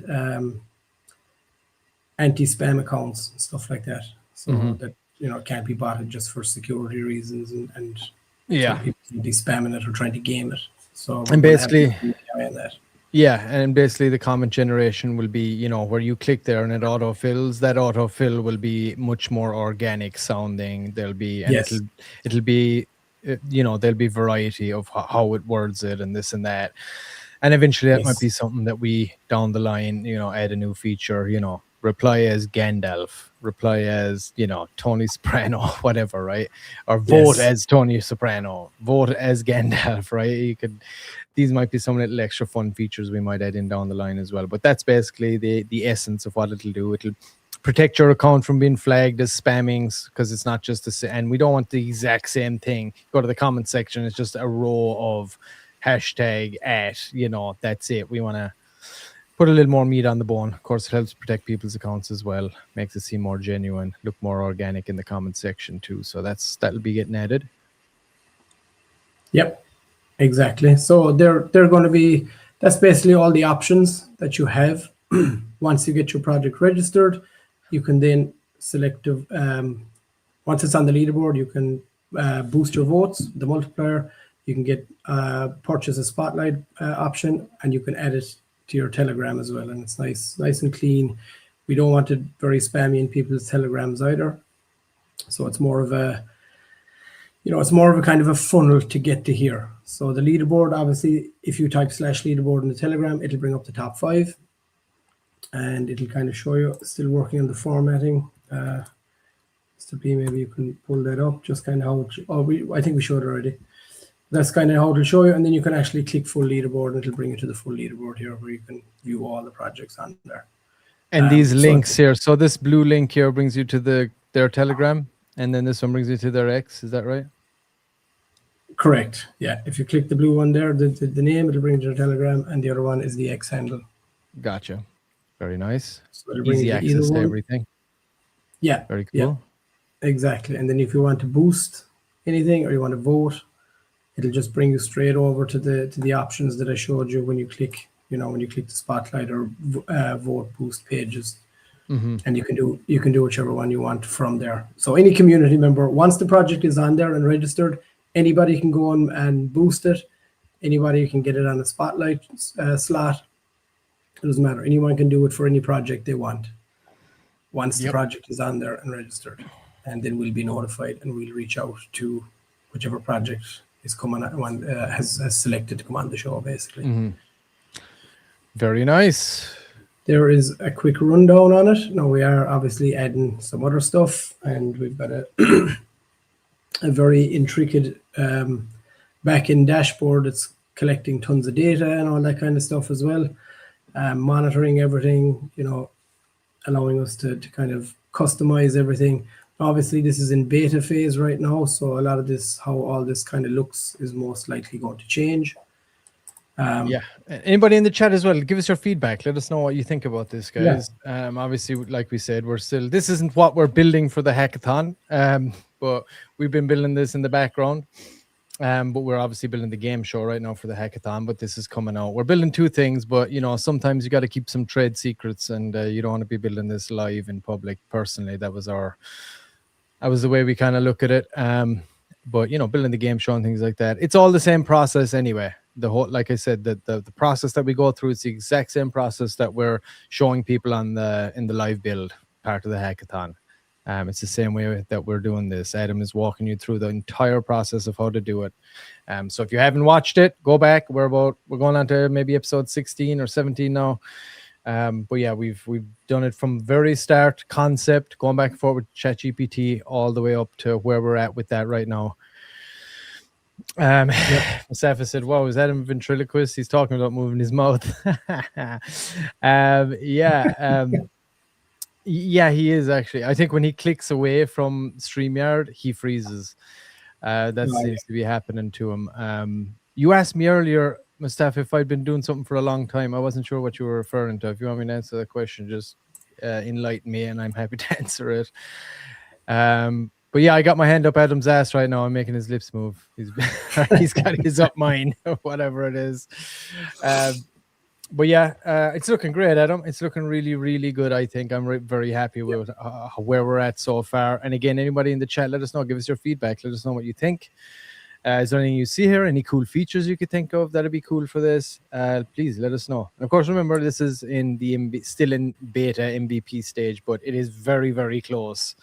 anti-spam accounts and stuff like that, so that it can't be botted just for security reasons and Yeah. so people can be spamming it or trying to game it. So And basically, that. yeah, and basically the comment generation will be, where you click there and it autofills. That autofill will be much more organic sounding. There'll be, and Yes. it'll be, there'll be variety of how it words it and this and that. And eventually that might be something that we down the line, add a new feature, reply as Gandalf, reply as, Tony Soprano, whatever, right? Or vote as Tony Soprano, vote as Gandalf, right? These might be some little extra fun features we might add in down the line as well. But that's basically the essence of what it'll do. It'll protect your account from being flagged as spammings, because it's not just and we don't want the exact same thing. Go to the comment section, it's just a row of hashtag @ that's it. We want to put a little more meat on the bone. Of course, it helps protect people's accounts as well, makes it seem more genuine, look more organic in the comment section too. So that'll be getting added. Yep, exactly. So they're going to be, that's basically all the options that you have. Once you get your project registered, you can then select once it's on the leaderboard, you can boost your votes, the multiplier. You can get purchase a spotlight option, and you can add it to your Telegram as well. And it's nice and clean. We don't want it very spammy in people's Telegrams either. So it's more of a, kind of a funnel to get to here. So the leaderboard, obviously, if you type /leaderboard in the Telegram, it'll bring up the top 5. And it'll kind of show you, still working on the formatting. Mr. P, maybe you can pull that up, just kind of how I think we showed it already. That's kind of how it'll show you, and then you can actually click full leaderboard, and it'll bring you to the full leaderboard here, where you can view all the projects on there. And these links here, so this blue link here brings you to their Telegram, and then this one brings you to their X. Is that right? Correct. Yeah. If you click the blue one there, the name, it'll bring you to their Telegram, and the other one is the X handle. Gotcha. Very nice. So it'll bring easy you to access to one. everything. Yeah. Very cool. Yeah, exactly. And then if you want to boost anything or you want to vote, it'll just bring you straight over to the options that I showed you when you click, when you click the spotlight or vote boost pages. And you can do whichever one you want from there. So any community member, once the project is on there and registered, anybody can go on and boost it. Anybody can get it on a spotlight slot. It doesn't matter. Anyone can do it for any project they want. Once the project is on there and registered, and then we'll be notified and we'll reach out to whichever project is coming on, has selected to come on the show, basically. Very nice. There is a quick rundown on it. Now we are obviously adding some other stuff, and we've got a very intricate back-end dashboard that's collecting tons of data and all that kind of stuff as well. Monitoring everything, allowing us to kind of customize everything. Obviously, this is in beta phase right now, so a lot of this, how all this kind of looks, is most likely going to change. Yeah. Anybody in the chat as well, give us your feedback. Let us know what you think about this, guys. Obviously, like we said, this isn't what we're building for the hackathon, but we've been building this in the background. But we're obviously building the game show right now for the hackathon, but this is coming out. We're building two things, but sometimes you got to keep some trade secrets, and you don't want to be building this live in public. Personally, that was the way we kind of look at it. But building the game show and things like that, it's all the same process anyway. The whole, like I said, the process that we go through, it's the exact same process that we're showing people in the live build part of the hackathon. It's the same way that we're doing this. Adam is walking you through the entire process of how to do it. So if you haven't watched it, go back. We're going on to maybe episode 16 or 17 now. But yeah, we've done it from very start, concept, going back and forth with ChatGPT, all the way up to where we're at with that right now. Mustafa said, wow, is Adam ventriloquist? He's talking about moving his mouth. Yeah, he is actually. I think when he clicks away from StreamYard, he freezes. That seems to be happening to him. You asked me earlier, Mustafa, if I'd been doing something for a long time. I wasn't sure what you were referring to. If you want me to answer that question, just enlighten me, and I'm happy to answer it. But yeah, I got my hand up Adam's ass right now. I'm making his lips move. He's got his up mine, whatever it is. But yeah, it's looking great, Adam. It's looking really, really good. I think I'm very happy with where we're at so far. And again, anybody in the chat, let us know. Give us your feedback. Let us know what you think. Is there anything you see here? Any cool features you could think of that'd be cool for this? Please let us know. And of course, remember, this is still in beta MVP stage, but it is very, very close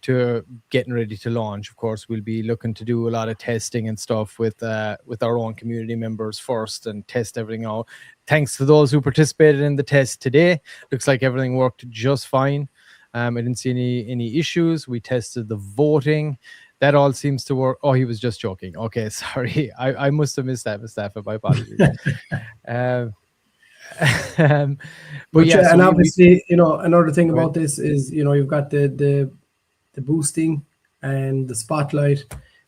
to getting ready to launch. Of course, we'll be looking to do a lot of testing and stuff with our own community members first and test everything out. Thanks to those who participated in the test today. Looks like everything worked just fine. I didn't see any issues. We tested the voting. That all seems to work. Oh, he was just joking. Okay, sorry. I must have missed that, Mustafa. My apologies. But yeah, and obviously, another thing about this is, you've got the boosting and the spotlight,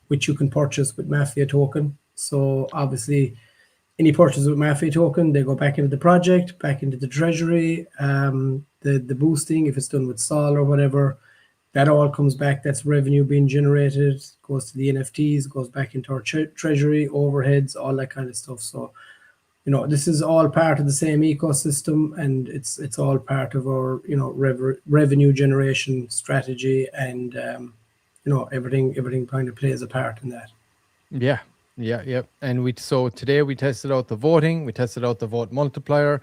which you can purchase with Mafia token. So obviously, any purchase with Mafia token, they go back into the project, back into the treasury. The boosting, if it's done with Sol or whatever, that all comes back. That's revenue being generated, goes to the NFTs, goes back into our treasury, overheads, all that kind of stuff. So, this is all part of the same ecosystem, and it's all part of our, revenue generation strategy, and everything kind of plays a part in that. Yeah. And today we tested out the voting, we tested out the vote multiplier,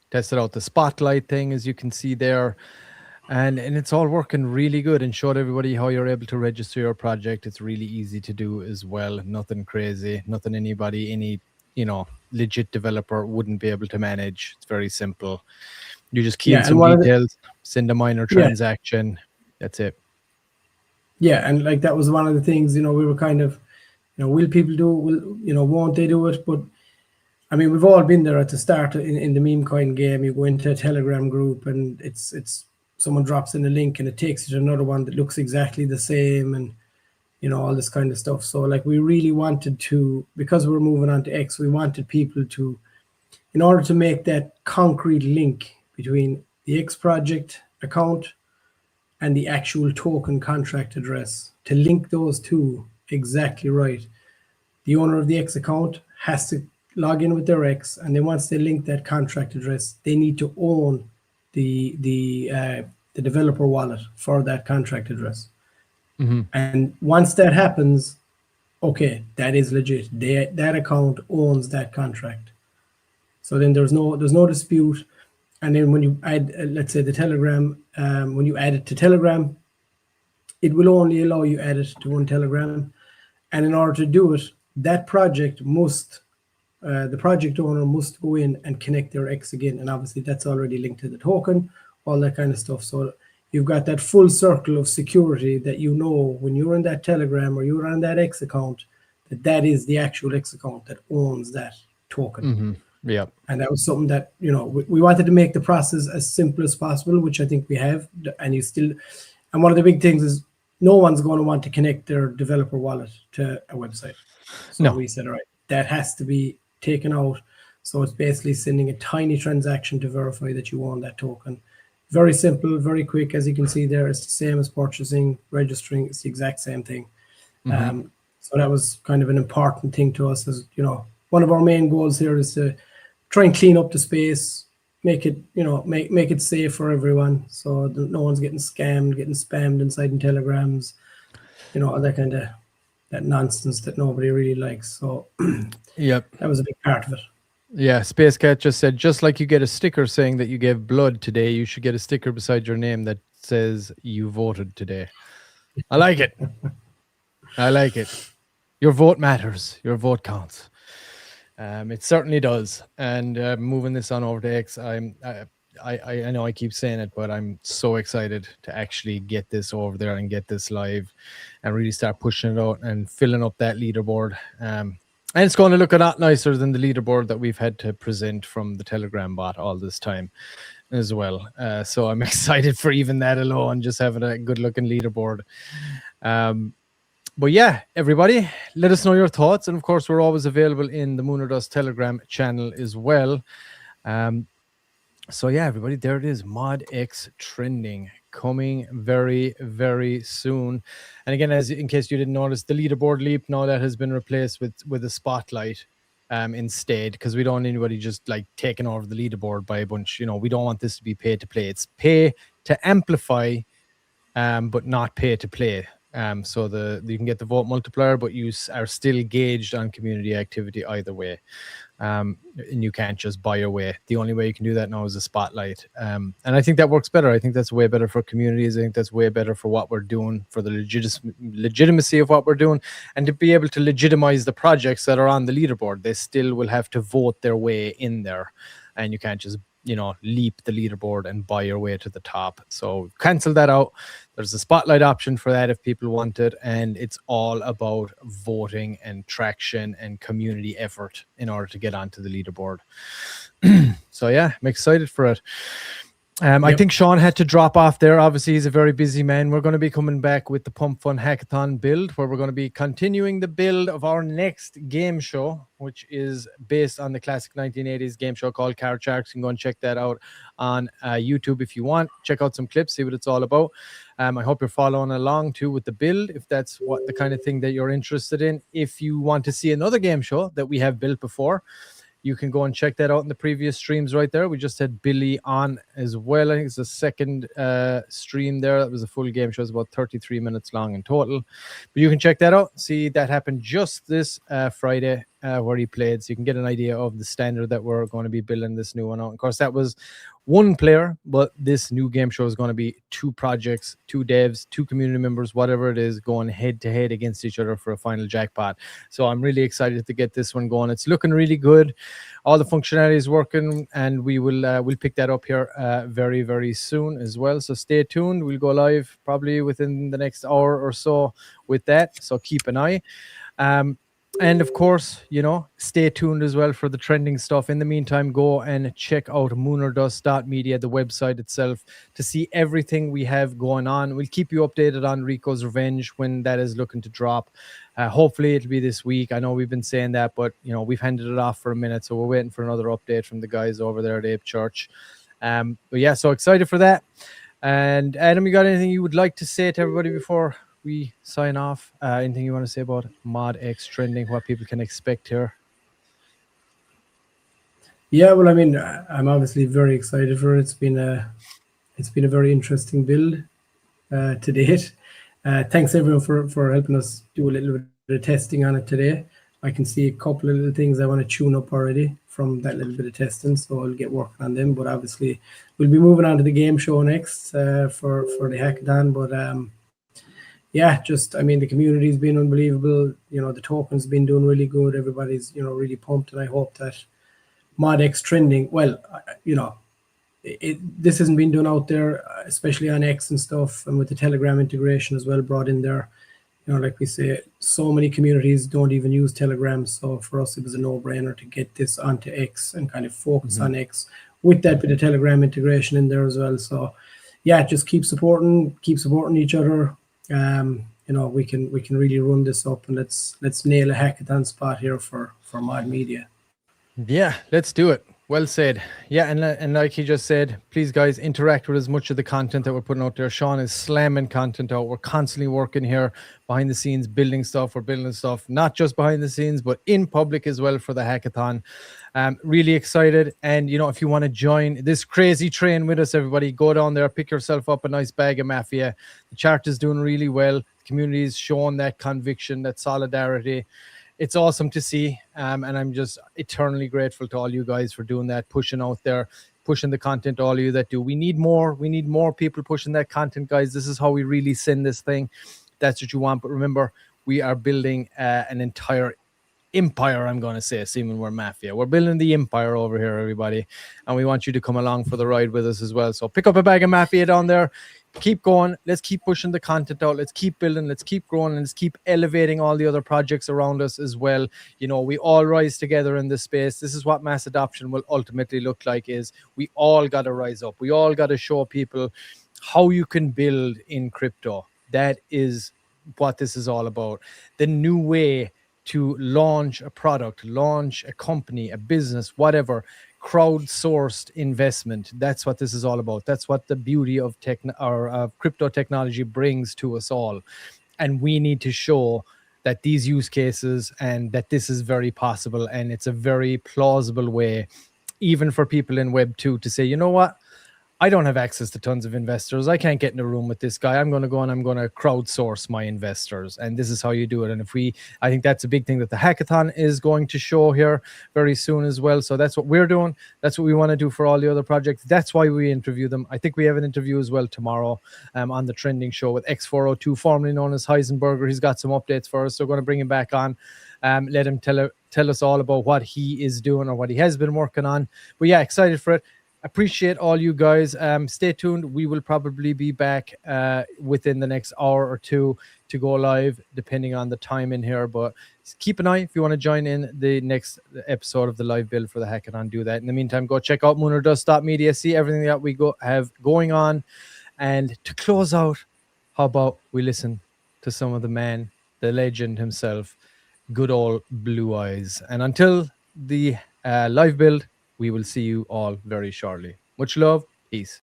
tested out the spotlight thing, as you can see there. And it's all working really good, and showed everybody how you're able to register your project. It's really easy to do as well. Nothing crazy, nothing any legit developer wouldn't be able to manage. It's very simple. You just key in some details, send a minor transaction. That's it. Yeah, and like that was one of the things, we were kind of, will people do it? Won't they do it? But I mean, we've all been there at the start in the meme coin game. You go into a Telegram group, and it's someone drops in a link, and it takes you to another one that looks exactly the same, and all this kind of stuff. So like, we really wanted to, because we're moving on to X, we wanted people to, in order to make that concrete link between the X project account and the actual token contract address, to link those two exactly right. The owner of the X account has to log in with their X, and then once they link that contract address, they need to own the developer wallet for that contract address. Mm-hmm. And once that happens, okay, that is legit. That account owns that contract. So then there's no dispute. And then when you add, let's say the Telegram, when you add it to Telegram, it will only allow you add it to one Telegram. And in order to do it, that project must, the project owner must go in and connect their X again. And obviously that's already linked to the token, all that kind of stuff. So you've got that full circle of security that when you're in that Telegram or you're on that X account, that is the actual X account that owns that token. Mm-hmm. Yeah. And that was something that, we wanted to make the process as simple as possible, which I think we have. And one of the big things is no one's going to want to connect their developer wallet to a website. So we said, all right, that has to be taken out. So it's basically sending a tiny transaction to verify that you own that token. Very simple, very quick. As you can see there, it's the same as purchasing, registering. It's the exact same thing. Mm-hmm. So that was kind of an important thing to us. As one of our main goals here is to try and clean up the space, make it, make it safe for everyone, so that no one's getting scammed, getting spammed inside in Telegrams, all that kind of that nonsense that nobody really likes. So yep, that was a big part of it. Yeah, Space Cat just said, just like you get a sticker saying that you gave blood today, you should get a sticker beside your name that says you voted today. I like it. I like it. Your vote matters. Your vote counts. It certainly does. And moving this on over to X, I know I keep saying it, but I'm so excited to actually get this over there and get this live and really start pushing it out and filling up that leaderboard. And it's going to look a lot nicer than the leaderboard that we've had to present from the Telegram bot all this time as well. So I'm excited for even that alone, just having a good looking leaderboard. But yeah, everybody, let us know your thoughts. And of course, we're always available in the Moon or Dust Telegram channel as well. So yeah, everybody, there it is. Mod X trending coming very, very soon. And again, as in case you didn't notice, the leaderboard leap now that has been replaced with a spotlight instead, because we don't want anybody just like taking over the leaderboard by a bunch. We don't want this to be pay to play. It's pay to amplify, but not pay to play. So you can get the vote multiplier, but you are still gauged on community activity either way. And you can't just buy your way. The only way you can do that now is a spotlight. And I think that works better. I think that's way better for communities. I think that's way better for what we're doing, for the legitimacy of what we're doing, and to be able to legitimize the projects that are on the leaderboard. They still will have to vote their way in there, and you can't just leap the leaderboard and buy your way to the top. So cancel that out. There's a spotlight option for that if people want it, and it's all about voting and traction and community effort in order to get onto the leaderboard. So yeah, I'm excited for it. I think Sean had to drop off there. Obviously, he's a very busy man. We're going to be coming back with the Pump Fun Hackathon build, where we're going to be continuing the build of our next game show, which is based on the classic 1980s game show called Card Sharks. You can go and check that out on YouTube if you want. Check out some clips, see what it's all about. I hope you're following along too with the build, if that's what the kind of thing that you're interested in. If you want to see another game show that we have built before, you can go and check that out in the previous streams right there. We just had Billy on as well. I think it's the second stream there. That was a full game show. It was about 33 minutes long in total. But you can check that out. See, that happened just this Friday where he played. So you can get an idea of the standard that we're going to be building this new one out. Of course, that was one player, but this new game show is going to be 2 projects, 2 devs, 2 community members, whatever it is, going head to head against each other for a final jackpot. So I'm really excited to get this one going. It's looking really good. All the functionality is working, and we'll pick that up here very, very soon as well. So stay tuned. We'll go live probably within the next hour or so with that. So keep an eye. And of course, stay tuned as well for the trending stuff. In the meantime, go and check out moonordust.media, the website itself, to see everything we have going on. We'll keep you updated on Rico's Revenge when that is looking to drop. Hopefully it'll be this week. I know we've been saying that, but we've handed it off for a minute, so we're waiting for another update from the guys over there at Ape Church. But yeah, so excited for that. And Adam, you got anything you would like to say to everybody before we sign off? Anything you want to say about Mod X trending, what people can expect here? Yeah, well, I mean, I'm obviously very excited for it. It's been a very interesting build to date. Thanks everyone for helping us do a little bit of testing on it today. I can see a couple of little things I want to tune up already from that little bit of testing, so I'll get working on them. But obviously, we'll be moving on to the game show next for the hackathon. But yeah, the community's been unbelievable. The token's been doing really good. Everybody's, really pumped. And I hope that Mod X trending, this hasn't been done out there, especially on X and stuff, and with the Telegram integration as well brought in there. Like we say, so many communities don't even use Telegram. So for us, it was a no-brainer to get this onto X and kind of focus on X with that bit of Telegram integration in there as well. So yeah, just keep supporting each other. We can really run this up, and let's nail a hackathon spot here for Mod Media. Yeah, let's do it. Well said. Yeah, and like he just said, please guys, interact with as much of the content that we're putting out there. Sean is slamming content out. We're constantly working here behind the scenes, building stuff. We're building stuff not just behind the scenes, but in public as well for the hackathon. Really excited. And if you want to join this crazy train with us, everybody, go down there, pick yourself up a nice bag of Mafia. The chart is doing really well. The community is showing that conviction, that solidarity. It's awesome to see, and I'm just eternally grateful to all you guys for doing that, pushing out there, pushing the content, all of you that do. We need more people pushing that content, guys. This is how we really send this thing. That's what you want. But remember, we are building an entire empire, I'm going to say, assuming we're Mafia. We're building the empire over here, everybody, and we want you to come along for the ride with us as well. So pick up a bag of Mafia down there. Keep going. Let's keep pushing the content out. Let's keep building. Let's keep growing. And let's keep elevating all the other projects around us as well. We all rise together in this space. This is what mass adoption will ultimately look like, is we all got to rise up. We all got to show people how you can build in crypto. That is what this is all about. The new way to launch a product, launch a company, a business, whatever, crowdsourced investment. That's what this is all about. That's what the beauty of crypto technology brings to us all. And we need to show that these use cases and that this is very possible, and it's a very plausible way, even for people in Web 2, to say, you know what? I don't have access to tons of investors. I can't get in a room with this guy. I'm going to go and I'm going to crowdsource my investors. And this is how you do it. And I think that's a big thing that the hackathon is going to show here very soon as well. So that's what we're doing. That's what we want to do for all the other projects. That's why we interview them. I think we have an interview as well tomorrow on the Trending Show with X402, formerly known as Heisenberger. He's got some updates for us. So we're going to bring him back on. Let him tell us all about what he is doing or what he has been working on. But yeah, excited for it. Appreciate all you guys. Stay tuned. We will probably be back within the next hour or two to go live, depending on the time in here. But keep an eye if you want to join in the next episode of the live build for the hackathon. Do that. In the meantime, go check out moonerdust.media, see everything that we have going on. And to close out, how about we listen to some of the man, the legend himself, good old Blue Eyes. And until the live build, we will see you all very shortly. Much love. Peace.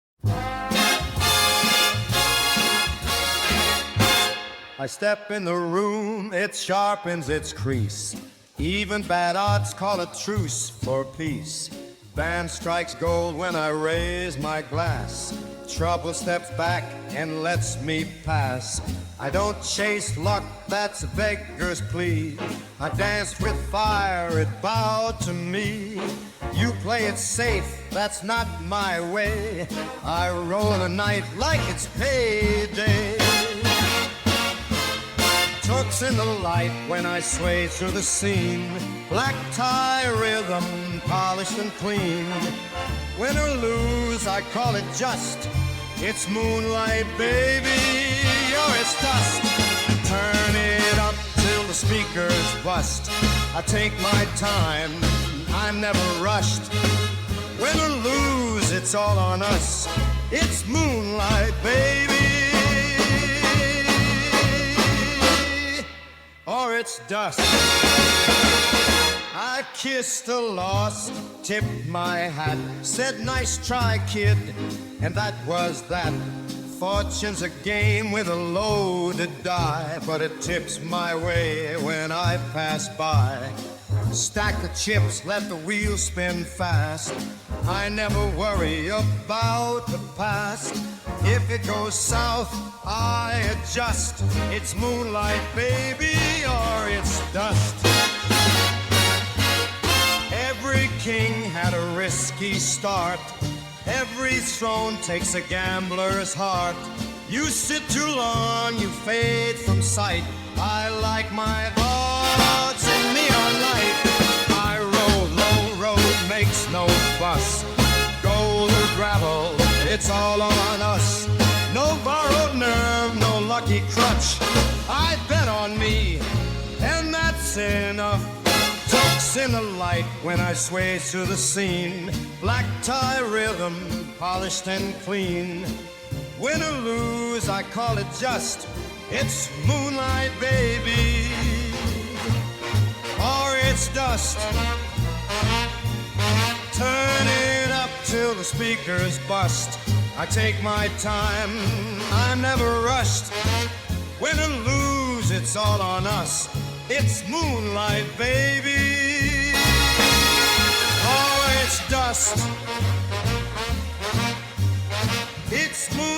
I step in the room, it sharpens its crease. Even bad odds call a truce for peace. Band strikes gold when I raise my glass. Trouble steps back and lets me pass. I don't chase luck, that's a beggar's plea. I dance with fire, it bowed to me. You play it safe, that's not my way. I roll the night like it's payday. Tooks in the light when I sway through the scene. Black tie rhythm, polished and clean. Win or lose, I call it just. It's moonlight, baby, or it's dust. Turn it up till the speakers bust. I take my time, I'm never rushed. Win or lose, it's all on us. It's moonlight, baby, or it's dust. I kissed the lost, tipped my hat, said nice try, kid, and that was that. Fortune's a game with a loaded die, but it tips my way when I pass by. Stack the chips, let the wheels spin fast. I never worry about the past. If it goes south, I adjust. It's moonlight, baby, or it's dust. Every king had a risky start. Every throne takes a gambler's heart. You sit too long, you fade from sight. I like my thoughts in neon light. I road, low road makes no fuss. Gold or gravel, it's all on us. No borrowed nerve, no lucky crutch. I bet on me, and that's enough. Tooks in the light when I sway through the scene. Black tie rhythm, polished and clean. Win or lose, I call it just. It's moonlight, baby, or it's dust. Turn it up till the speakers bust. I take my time, I'm never rushed. Win or lose, it's all on us. It's moonlight, baby, or it's dust. It's moonlight.